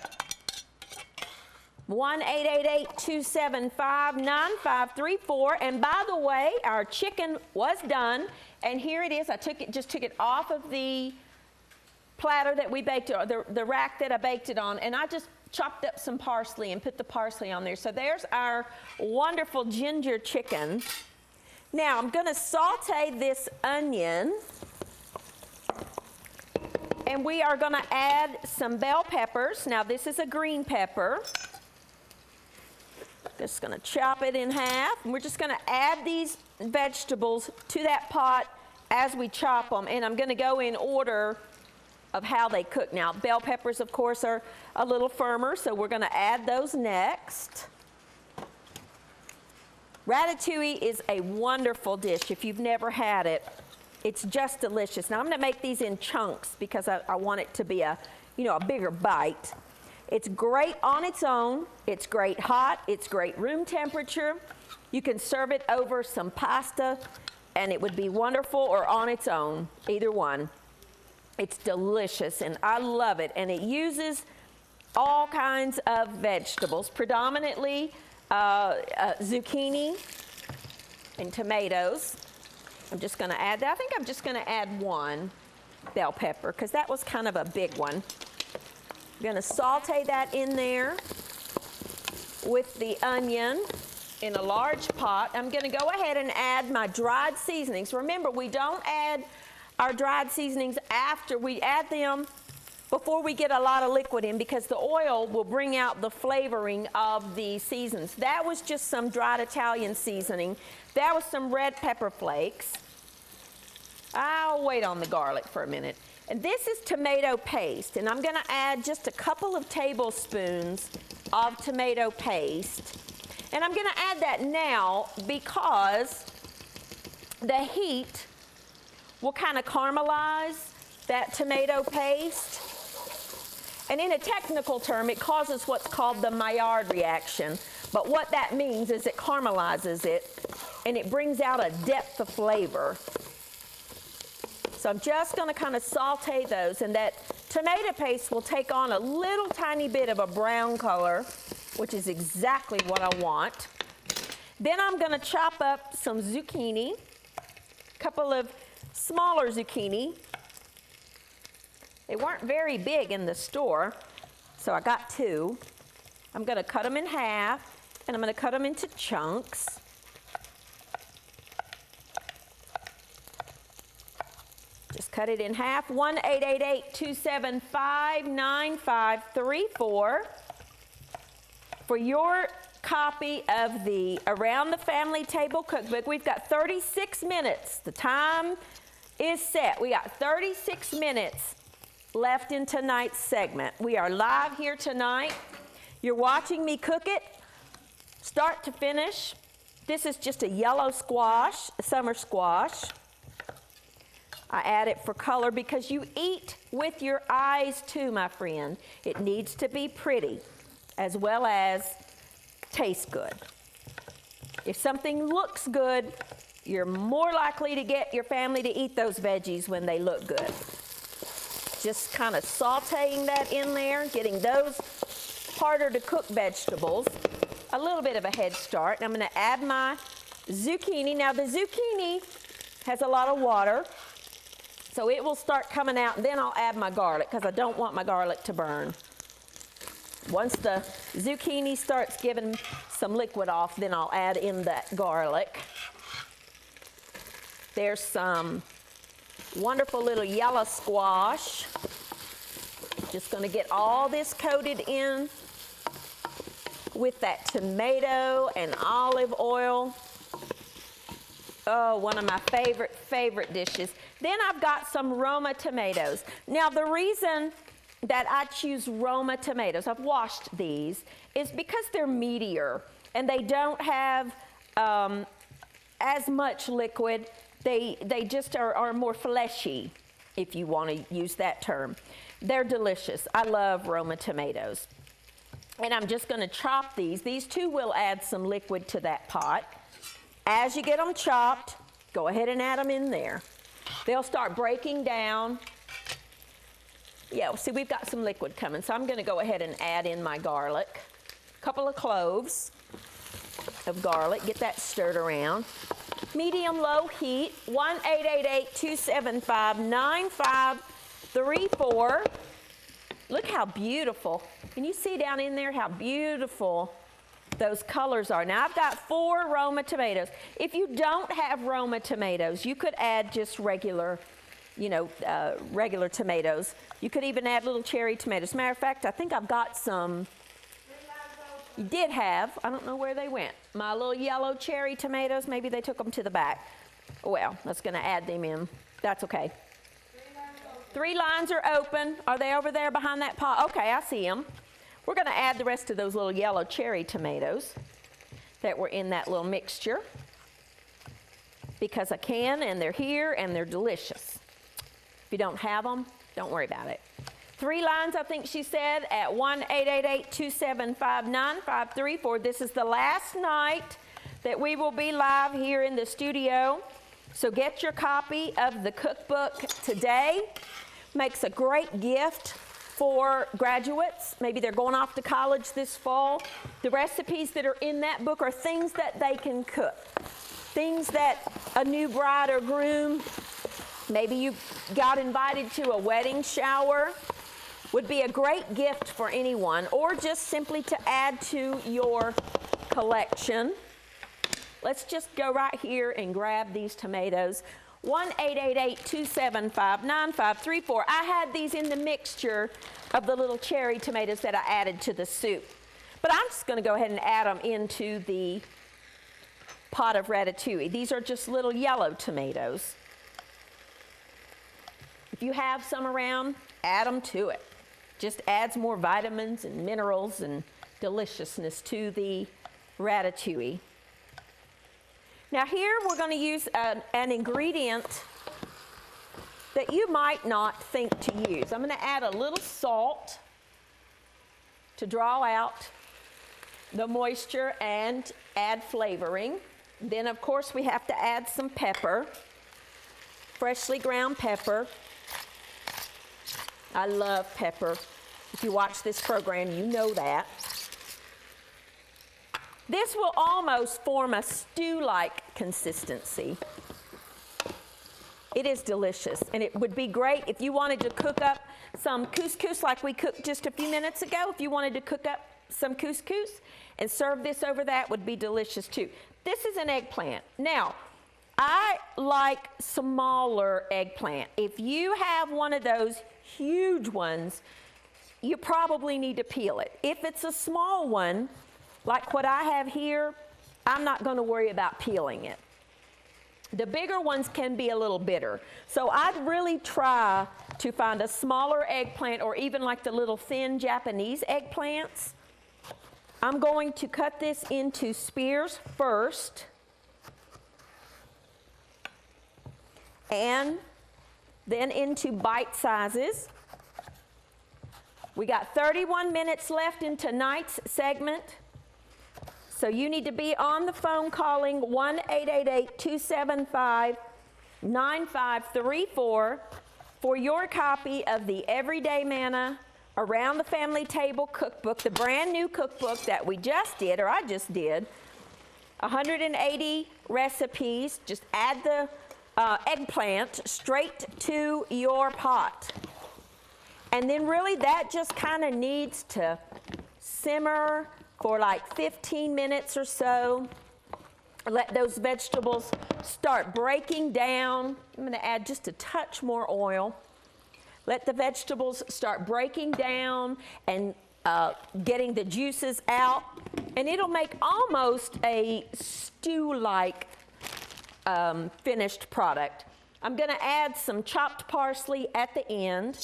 S2: 1-888-275-9534. And by the way, our chicken was done. And here it is. I just took it off of the platter that we baked it on, the rack that I baked it on, and I just chopped up some parsley and put the parsley on there. So there's our wonderful ginger chicken. Now I'm going to saute this onion, and we are going to add some bell peppers. Now this is a green pepper. Just going to chop it in half, and we're just going to add these vegetables to that pot as we chop them, and I'm going to go in order of how they cook. Now, bell peppers, of course, are a little firmer, so we're going to add those next. Ratatouille is a wonderful dish. If you've never had it, it's just delicious. Now, I'm going to make these in chunks because I want it to be a bigger bite. It's great on its own. It's great hot. It's great room temperature. You can serve it over some pasta, and it would be wonderful, or on its own, either one. It's delicious, and I love it. And it uses all kinds of vegetables, predominantly zucchini and tomatoes. I'm just going to add that. I think I'm just going to add 1 bell pepper because that was kind of a big one. I'm going to saute that in there with the onion in a large pot. I'm going to go ahead and add my dried seasonings. Remember, we don't add our dried seasonings after. We add them before we get a lot of liquid in because the oil will bring out the flavoring of the seasons. That was just some dried Italian seasoning. That was some red pepper flakes. I'll wait on the garlic for a minute. And this is tomato paste, and I'm going to add just a couple of tablespoons of tomato paste. And I'm going to add that now because the heat will kind of caramelize that tomato paste. And in a technical term, it causes what's called the Maillard reaction. But what that means is it caramelizes it, and it brings out a depth of flavor. So I'm just going to kind of saute those, and that tomato paste will take on a little tiny bit of a brown color, which is exactly what I want. Then I'm going to chop up some zucchini, a couple of smaller zucchini. They weren't very big in the store, so I got 2. I'm going to cut them in half, and I'm going to cut them into chunks. Just cut it in half. 1-888-275-9534. For your copy of the Around the Family Table Cookbook, we've got 36 minutes. The time is set. We got 36 minutes left in tonight's segment. We are live here tonight. You're watching me cook it, start to finish. This is just a yellow squash, a summer squash. I add it for color because you eat with your eyes too, my friend. It needs to be pretty as well as taste good. If something looks good, you're more likely to get your family to eat those veggies when they look good. Just kind of sauteing that in there, getting those harder to cook vegetables a little bit of a head start. And I'm going to add my zucchini. Now the zucchini has a lot of water, so it will start coming out, and then I'll add my garlic because I don't want my garlic to burn. Once the zucchini starts giving some liquid off, then I'll add in that garlic. There's some wonderful little yellow squash. Just going to get all this coated in with that tomato and olive oil. Oh, one of my favorite dishes. Then I've got some Roma tomatoes. Now, the reason that I choose Roma tomatoes, I've washed these, is because they're meatier and they don't have as much liquid. They just are more fleshy, if you want to use that term. They're delicious. I love Roma tomatoes. And I'm just going to chop these. These two will add some liquid to that pot. As you get them chopped, go ahead and add them in there. They'll start breaking down. Yeah, see, we've got some liquid coming, so I'm going to go ahead and add in my garlic. A couple of cloves of garlic. Get that stirred around. Medium-low heat, 1-888-275-9534. Look how beautiful. Can you see down in there how beautiful those colors are? Now, I've got 4 Roma tomatoes. If you don't have Roma tomatoes, you could add just regular, regular tomatoes. You could even add little cherry tomatoes. Matter of fact, I think I've got some. You did have, I don't know where they went, my little yellow cherry tomatoes. Maybe they took them to the back. Well, that's going to add them in. That's okay. 3 lines are open. Are they over there behind that pot? Okay, I see them. We're going to add the rest of those little yellow cherry tomatoes that were in that little mixture because I can, and they're here, and they're delicious. If you don't have them, don't worry about it. 3 lines, I think she said, at 1-888-275-9534. This is the last night that we will be live here in the studio. So get your copy of the cookbook today. Makes a great gift for graduates. Maybe they're going off to college this fall. The recipes that are in that book are things that they can cook. Things that a new bride or groom, maybe you got invited to a wedding shower, would be a great gift for anyone, or just simply to add to your collection. Let's just go right here and grab these tomatoes. 1-888-275-9534. I had these in the mixture of the little cherry tomatoes that I added to the soup. But I'm just going to go ahead and add them into the pot of ratatouille. These are just little yellow tomatoes. If you have some around, add them to it. Just adds more vitamins and minerals and deliciousness to the ratatouille. Now here we're going to use an ingredient that you might not think to use. I'm going to add a little salt to draw out the moisture and add flavoring. Then of course we have to add some pepper, freshly ground pepper. I love pepper. If you watch this program, you know that. This will almost form a stew-like consistency. It is delicious, and it would be great if you wanted to cook up some couscous like we cooked just a few minutes ago. If you wanted to cook up some couscous and serve this over that, would be delicious too. This is an eggplant. Now, I like smaller eggplant. If you have one of those huge ones, you probably need to peel it. If it's a small one, like what I have here, I'm not going to worry about peeling it. The bigger ones can be a little bitter. So I'd really try to find a smaller eggplant, or even like the little thin Japanese eggplants. I'm going to cut this into spears first, and then into bite sizes. We got 31 minutes left in tonight's segment. So you need to be on the phone calling 1-888-275-9534 for your copy of the Everyday Manna Around the Family Table Cookbook, the brand new cookbook that we just did, or I just did. 180 recipes. Just add the eggplant straight to your pot. And then really that just kind of needs to simmer for like 15 minutes or so. Let those vegetables start breaking down. I'm going to add just a touch more oil. Let the vegetables start breaking down and getting the juices out. And it'll make almost a stew-like finished product. I'm going to add some chopped parsley at the end.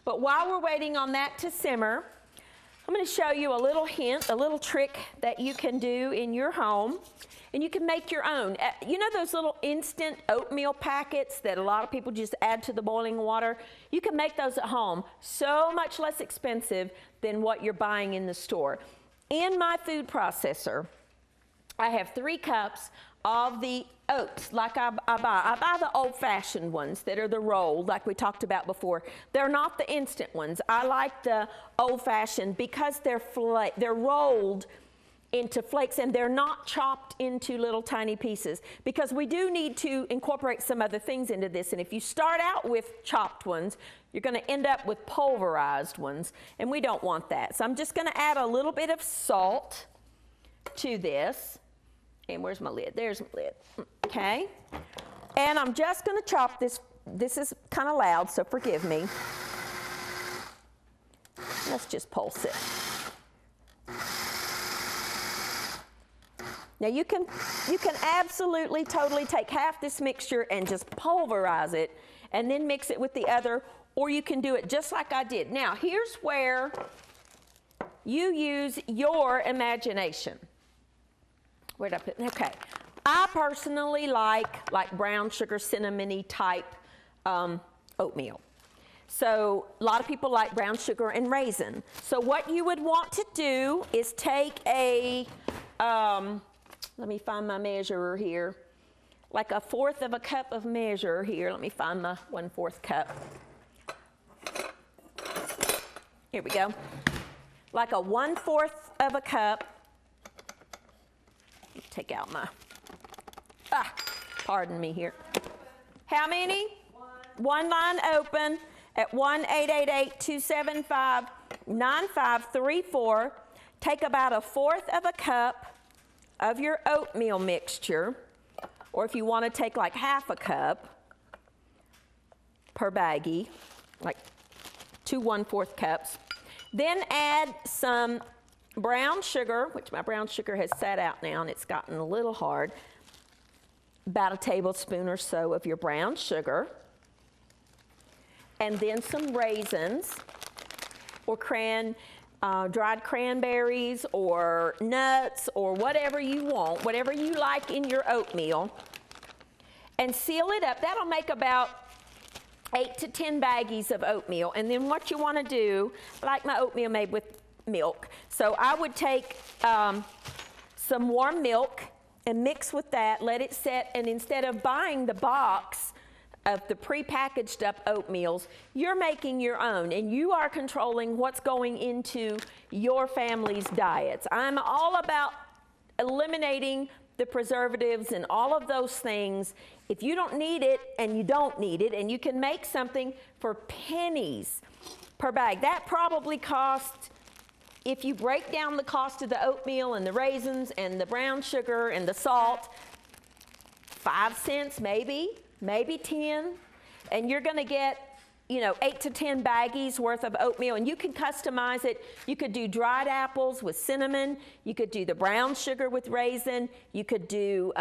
S2: But while we're waiting on that to simmer, I'm going to show you a little hint, a little trick that you can do in your home. And you can make your own. You know those little instant oatmeal packets that a lot of people just add to the boiling water? You can make those at home. So much less expensive than what you're buying in the store. In my food processor, I have 3 cups of the oats like I buy the old-fashioned ones that are the rolled like we talked about before. They're not the instant ones. I like the old-fashioned because they're rolled into flakes and they're not chopped into little tiny pieces, because we do need to incorporate some other things into this. And if you start out with chopped ones, you're going to end up with pulverized ones, and we don't want that. So I'm just going to add a little bit of salt to this. And where's my lid? There's my lid. Okay. And I'm just going to chop this. This is kind of loud, so forgive me. Let's just pulse it. Now you can absolutely totally take half this mixture and just pulverize it and then mix it with the other, or you can do it just like I did. Now here's where you use your imagination. Where'd I put? Okay. I personally like brown sugar cinnamony type oatmeal. So a lot of people like brown sugar and raisin. So what you would want to do is take a let me find my measurer here. Like a 1/4 of a cup of measure here. Let me find my 1/4 cup. Here we go. Like a 1/4 of a cup. Take out my, pardon me here. How many? One line open at 1-888-275-9534. Take about a 1/4 of a cup of your oatmeal mixture, or if you want to take like 1/2 a cup per baggie, like 2 1/4 cups. Then add some brown sugar, which my brown sugar has sat out now and it's gotten a little hard. About a tablespoon or so of your brown sugar. And then some raisins or dried cranberries or nuts or whatever you want, whatever you like in your oatmeal. And seal it up. That'll make about 8 to 10 baggies of oatmeal. And then what you want to do, I like my oatmeal made with milk. So I would take some warm milk and mix with that, let it set, and instead of buying the box of the prepackaged up oatmeals, you're making your own, and you are controlling what's going into your family's diets. I'm all about eliminating the preservatives and all of those things. If you don't need it, and you don't need it, and you can make something for pennies per bag. That probably costs, if you break down the cost of the oatmeal and the raisins and the brown sugar and the salt, 5 cents maybe 10, and you're going to get, 8 to 10 baggies worth of oatmeal, and you can customize it. You could do dried apples with cinnamon. You could do the brown sugar with raisin. You could do,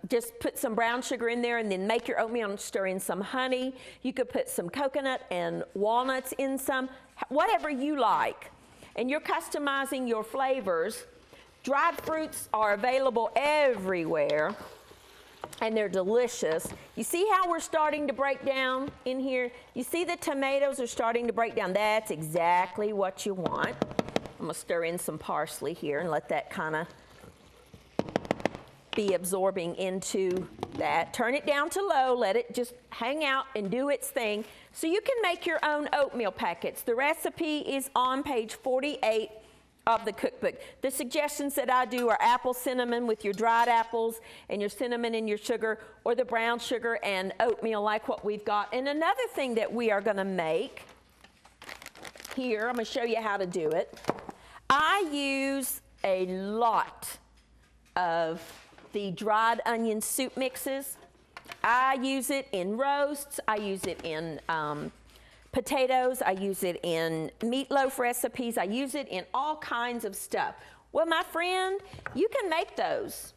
S2: just put some brown sugar in there and then make your oatmeal and stir in some honey. You could put some coconut and walnuts in some, whatever you like. And you're customizing your flavors. Dried fruits are available everywhere, and they're delicious. You see how we're starting to break down in here? You see the tomatoes are starting to break down. That's exactly what you want. I'm going to stir in some parsley here and let that kind of be absorbing into that. Turn it down to low, let it just hang out and do its thing. So you can make your own oatmeal packets. The recipe is on page 48 of the cookbook. The suggestions that I do are apple cinnamon with your dried apples and your cinnamon and your sugar, or the brown sugar and oatmeal like what we've got. And another thing that we are going to make here, I'm going to show you how to do it. I use a lot of the dried onion soup mixes. I use it in roasts. I use it in potatoes. I use it in meatloaf recipes. I use it in all kinds of stuff. Well, my friend, you can make those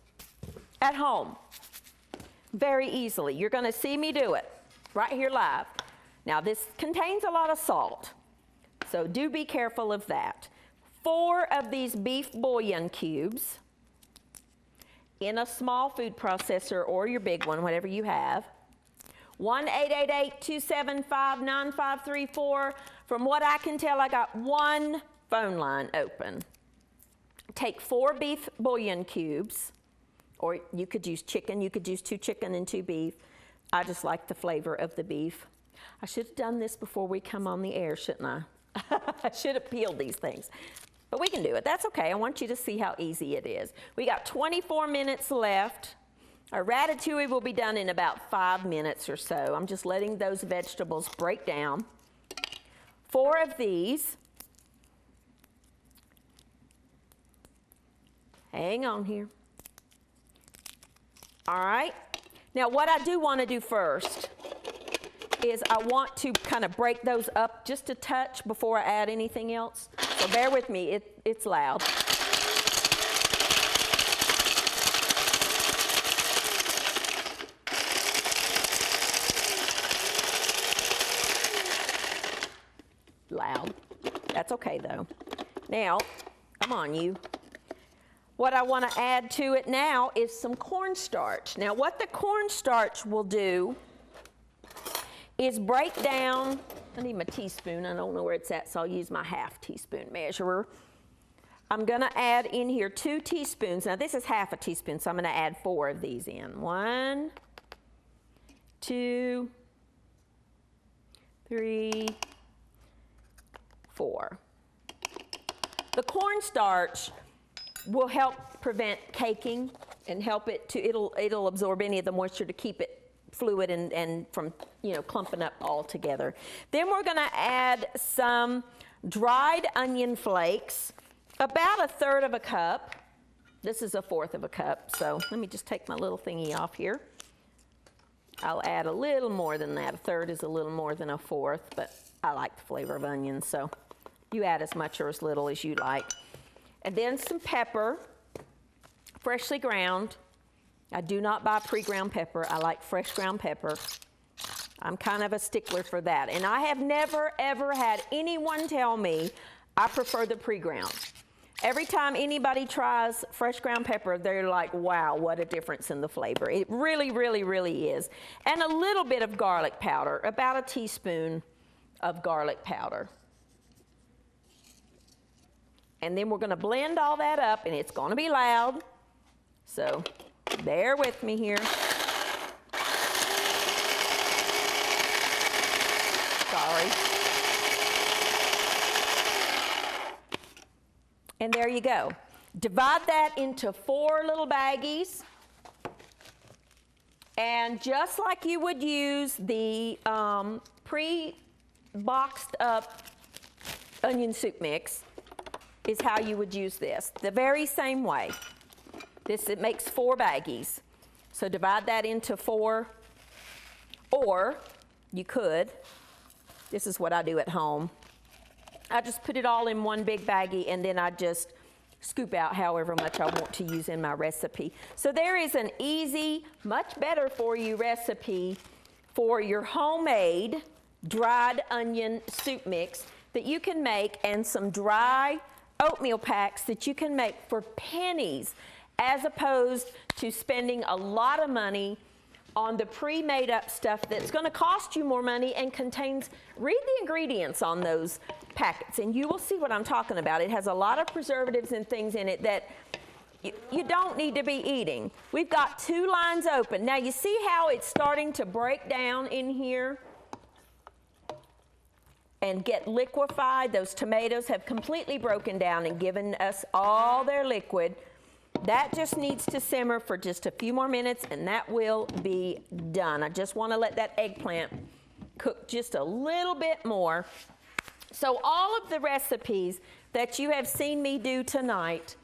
S2: at home very easily. You're going to see me do it right here live. Now, this contains a lot of salt, so do be careful of that. 4 of these beef bouillon cubes in a small food processor or your big one, whatever you have. 1-888-275-9534. From what I can tell, I got 1 phone line open. Take 4 beef bouillon cubes, or you could use chicken. You could use 2 chicken and 2 beef. I just like the flavor of the beef. I should have done this before we come on the air, shouldn't I? I should have peeled these things. But we can do it. That's okay. I want you to see how easy it is. We got 24 minutes left. Our ratatouille will be done in about 5 minutes or so. I'm just letting those vegetables break down. 4 of these. Hang on here. All right. Now, what I do want to do first is I want to kind of break those up just a touch before I add anything else. So bear with me, it's loud. Loud. That's okay though. Now, come on you. What I want to add to it now is some cornstarch. Now what the cornstarch will do is break down, I need my teaspoon, I don't know where it's at, so I'll use my half teaspoon measurer. I'm gonna add in here 2 teaspoons. Now this is half a teaspoon, so I'm gonna add 4 of these in. 1, 2, 3, 4. The cornstarch will help prevent caking and help it to, it'll absorb any of the moisture to keep it fluid and from, clumping up all together. Then we're gonna add some dried onion flakes, about 1/3 of a cup. This is 1/4 of a cup, so let me just take my little thingy off here. I'll add a little more than that. 1/3 is a little more than 1/4, but I like the flavor of onions, so you add as much or as little as you like. And then some pepper, freshly ground. I do not buy pre-ground pepper. I like fresh ground pepper. I'm kind of a stickler for that. And I have never, ever had anyone tell me I prefer the pre-ground. Every time anybody tries fresh ground pepper, they're like, wow, what a difference in the flavor. It really, really, really is. And a little bit of garlic powder, about a teaspoon of garlic powder. And then we're gonna blend all that up, and it's gonna be loud. So bear with me here. Sorry. And there you go. Divide that into 4 little baggies. And just like you would use the pre-boxed up onion soup mix, is how you would use this. The very same way. It makes 4 baggies. So divide that into 4, or you could, this is what I do at home. I just put it all in one big baggie, and then I just scoop out however much I want to use in my recipe. So there is an easy, much better for you recipe for your homemade dried onion soup mix that you can make, and some dry oatmeal packs that you can make for pennies, as opposed to spending a lot of money on the pre-made up stuff that's going to cost you more money and contains, read the ingredients on those packets and you will see what I'm talking about. It has a lot of preservatives and things in it that you don't need to be eating. We've got 2 lines open. Now you see how it's starting to break down in here and get liquefied. Those tomatoes have completely broken down and given us all their liquid. That just needs to simmer for just a few more minutes, and that will be done. I just want to let that eggplant cook just a little bit more. So all of the recipes that you have seen me do tonight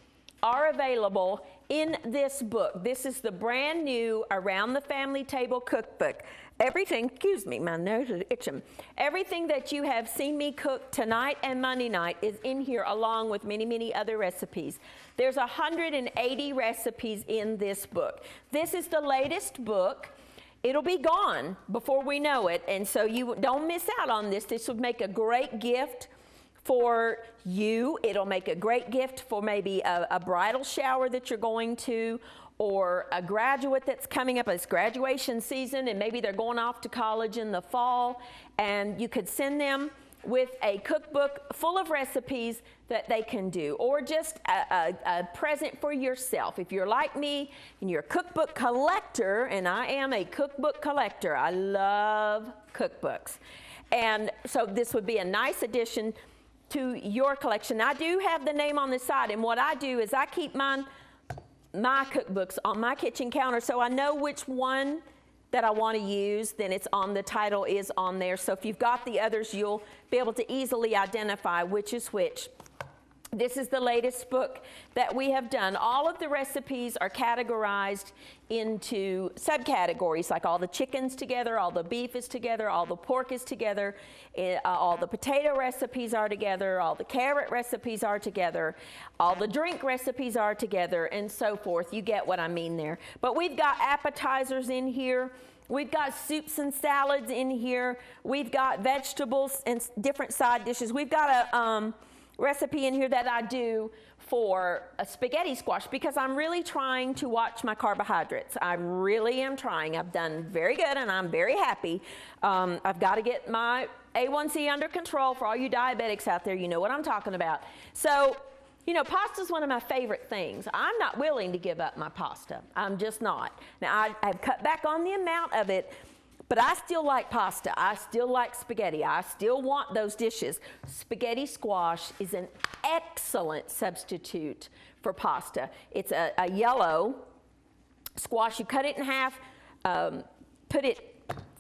S2: are available in this book. This is the brand new Around the Family Table Cookbook. Everything, excuse me, my nose is itching. Everything that you have seen me cook tonight and Monday night is in here, along with many, many other recipes. There's 180 recipes in this book. This is the latest book. It'll be gone before we know it, and so you don't miss out on this. This would make a great gift for you. It'll make a great gift for maybe a bridal shower that you're going to, or a graduate that's coming up. It's graduation season, and maybe they're going off to college in the fall, and you could send them with a cookbook full of recipes that they can do, or just a present for yourself. If you're like me and you're a cookbook collector, and I am a cookbook collector, I love cookbooks. And so this would be a nice addition to your collection. I do have the name on the side, and what I do is I keep my cookbooks on my kitchen counter, so I know which one that I want to use. Then it's on, the title is on there. So if you've got the others, you'll be able to easily identify which is which. This is the latest book that we have done. All of the recipes are categorized into subcategories, like all the chicken's together, all the beef is together, all the pork is together, all the potato recipes are together, all the carrot recipes are together, all the drink recipes are together, and so forth. You get what I mean there. But we've got appetizers in here. We've got soups and salads in here. We've got vegetables and different side dishes. We've got a recipe in here that I do for a spaghetti squash, because I'm really trying to watch my carbohydrates. I really am trying. I've done very good, and I'm very happy. I've got to get my A1C under control. For all you diabetics out there, you know what I'm talking about. So, you know, pasta is one of my favorite things. I'm not willing to give up my pasta. I'm just not. Now, I've cut back on the amount of it, but I still like pasta. I still like spaghetti. I still want those dishes. Spaghetti squash is an excellent substitute for pasta. It's a yellow squash. You cut it in half, put it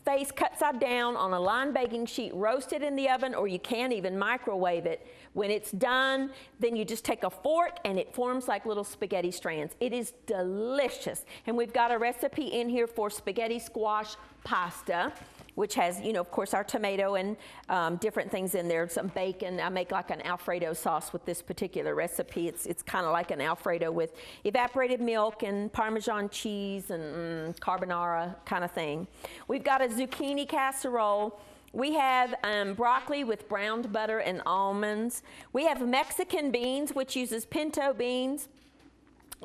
S2: face cut side down on a lined baking sheet, roast it in the oven, or you can even microwave it. When it's done, then you just take a fork and it forms like little spaghetti strands. It is delicious. And we've got a recipe in here for spaghetti squash pasta, which has, you know, of course, our tomato and different things in there, some bacon. I make like an Alfredo sauce with this particular recipe. It's kind of like an Alfredo with evaporated milk and Parmesan cheese and carbonara kind of thing. We've got a zucchini casserole. We have broccoli with browned butter and almonds. We have Mexican beans, which uses pinto beans,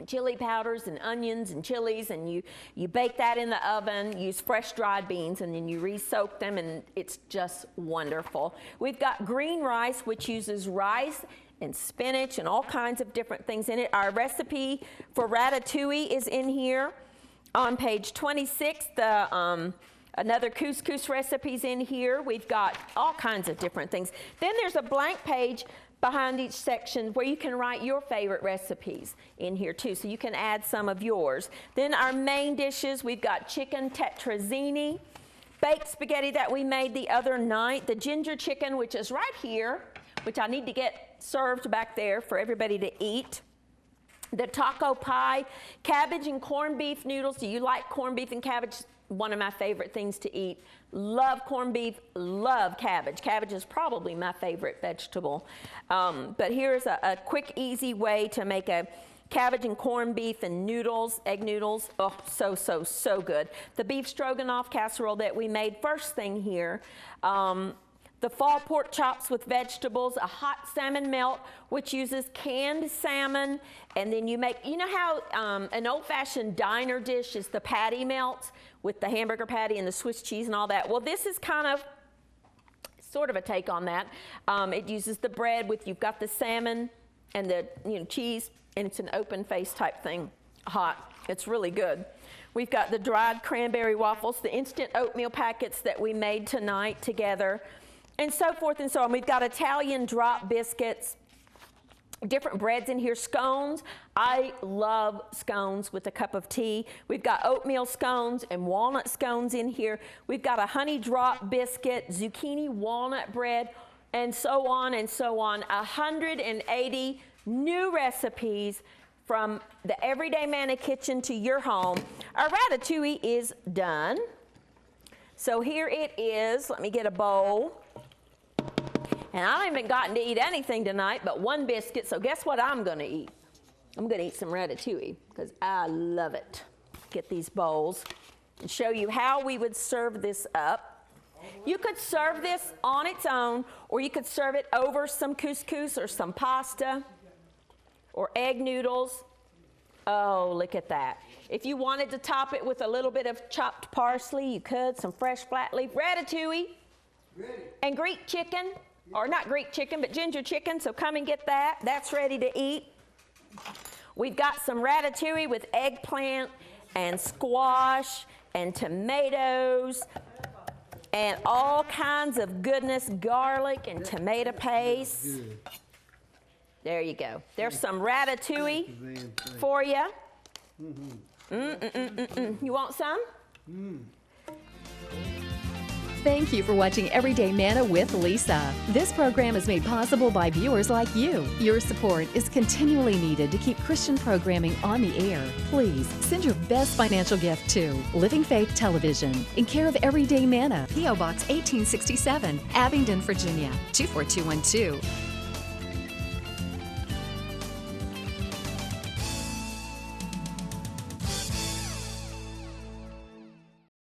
S2: chili powders and onions and chilies, and you bake that in the oven, use fresh dried beans, and then you re-soak them, and it's just wonderful. We've got green rice, which uses rice and spinach and all kinds of different things in it. Our recipe for ratatouille is in here. On page 26, another couscous recipe's in here. We've got all kinds of different things. Then there's a blank page behind each section where you can write your favorite recipes in here too, so you can add some of yours. Then our main dishes, we've got chicken tetrazzini, baked spaghetti that we made the other night, the ginger chicken, which is right here, which I need to get served back there for everybody to eat. The taco pie, cabbage and corned beef noodles. Do you like corned beef and cabbage? One of my favorite things to eat. Love corned beef, love cabbage. Cabbage is probably my favorite vegetable. But here's a quick, easy way to make a cabbage and corned beef and noodles, egg noodles. Oh, so good. The beef stroganoff casserole that we made first thing here. The fall pork chops with vegetables, a hot salmon melt, which uses canned salmon, and then you make, you know how an old-fashioned diner dish is the patty melt with the hamburger patty and the Swiss cheese and all that? Well, this is kind of sort of a take on that. It uses the bread with, you've got the salmon and the cheese, and it's an open face type thing, hot. It's really good. We've got the dried cranberry waffles, the instant oatmeal packets that we made tonight together, and so forth and so on. We've got Italian drop biscuits, different breads in here, scones. I love scones with a cup of tea. We've got oatmeal scones and walnut scones in here. We've got a honey drop biscuit, zucchini walnut bread, and so on and so on. 180 new recipes from the Everyday Manna kitchen to your home. Our ratatouille is done. So here it is. Let me get a bowl. And I haven't gotten to eat anything tonight but one biscuit, so guess what I'm going to eat? I'm going to eat some ratatouille because I love it. Get these bowls and show you how we would serve this up. You could serve this on its own, or you could serve it over some couscous or some pasta or egg noodles. Oh, look at that. If you wanted to top it with a little bit of chopped parsley, you could, some fresh flat leaf ratatouille.
S4: Ready.
S2: And Greek chicken, or not Greek chicken, but ginger chicken, so come and get that. That's ready to eat. We've got some ratatouille with eggplant and squash and tomatoes and all kinds of goodness, garlic and tomato paste.
S4: Good.
S2: There you go. There's some ratatouille for you. You want some?
S1: Thank you for watching Everyday Manna with Lisa. This program is made possible by viewers like you. Your support is continually needed to keep Christian programming on the air. Please send your best financial gift to Living Faith Television in care of Everyday Manna, P.O. Box 1867, Abingdon, Virginia 24212.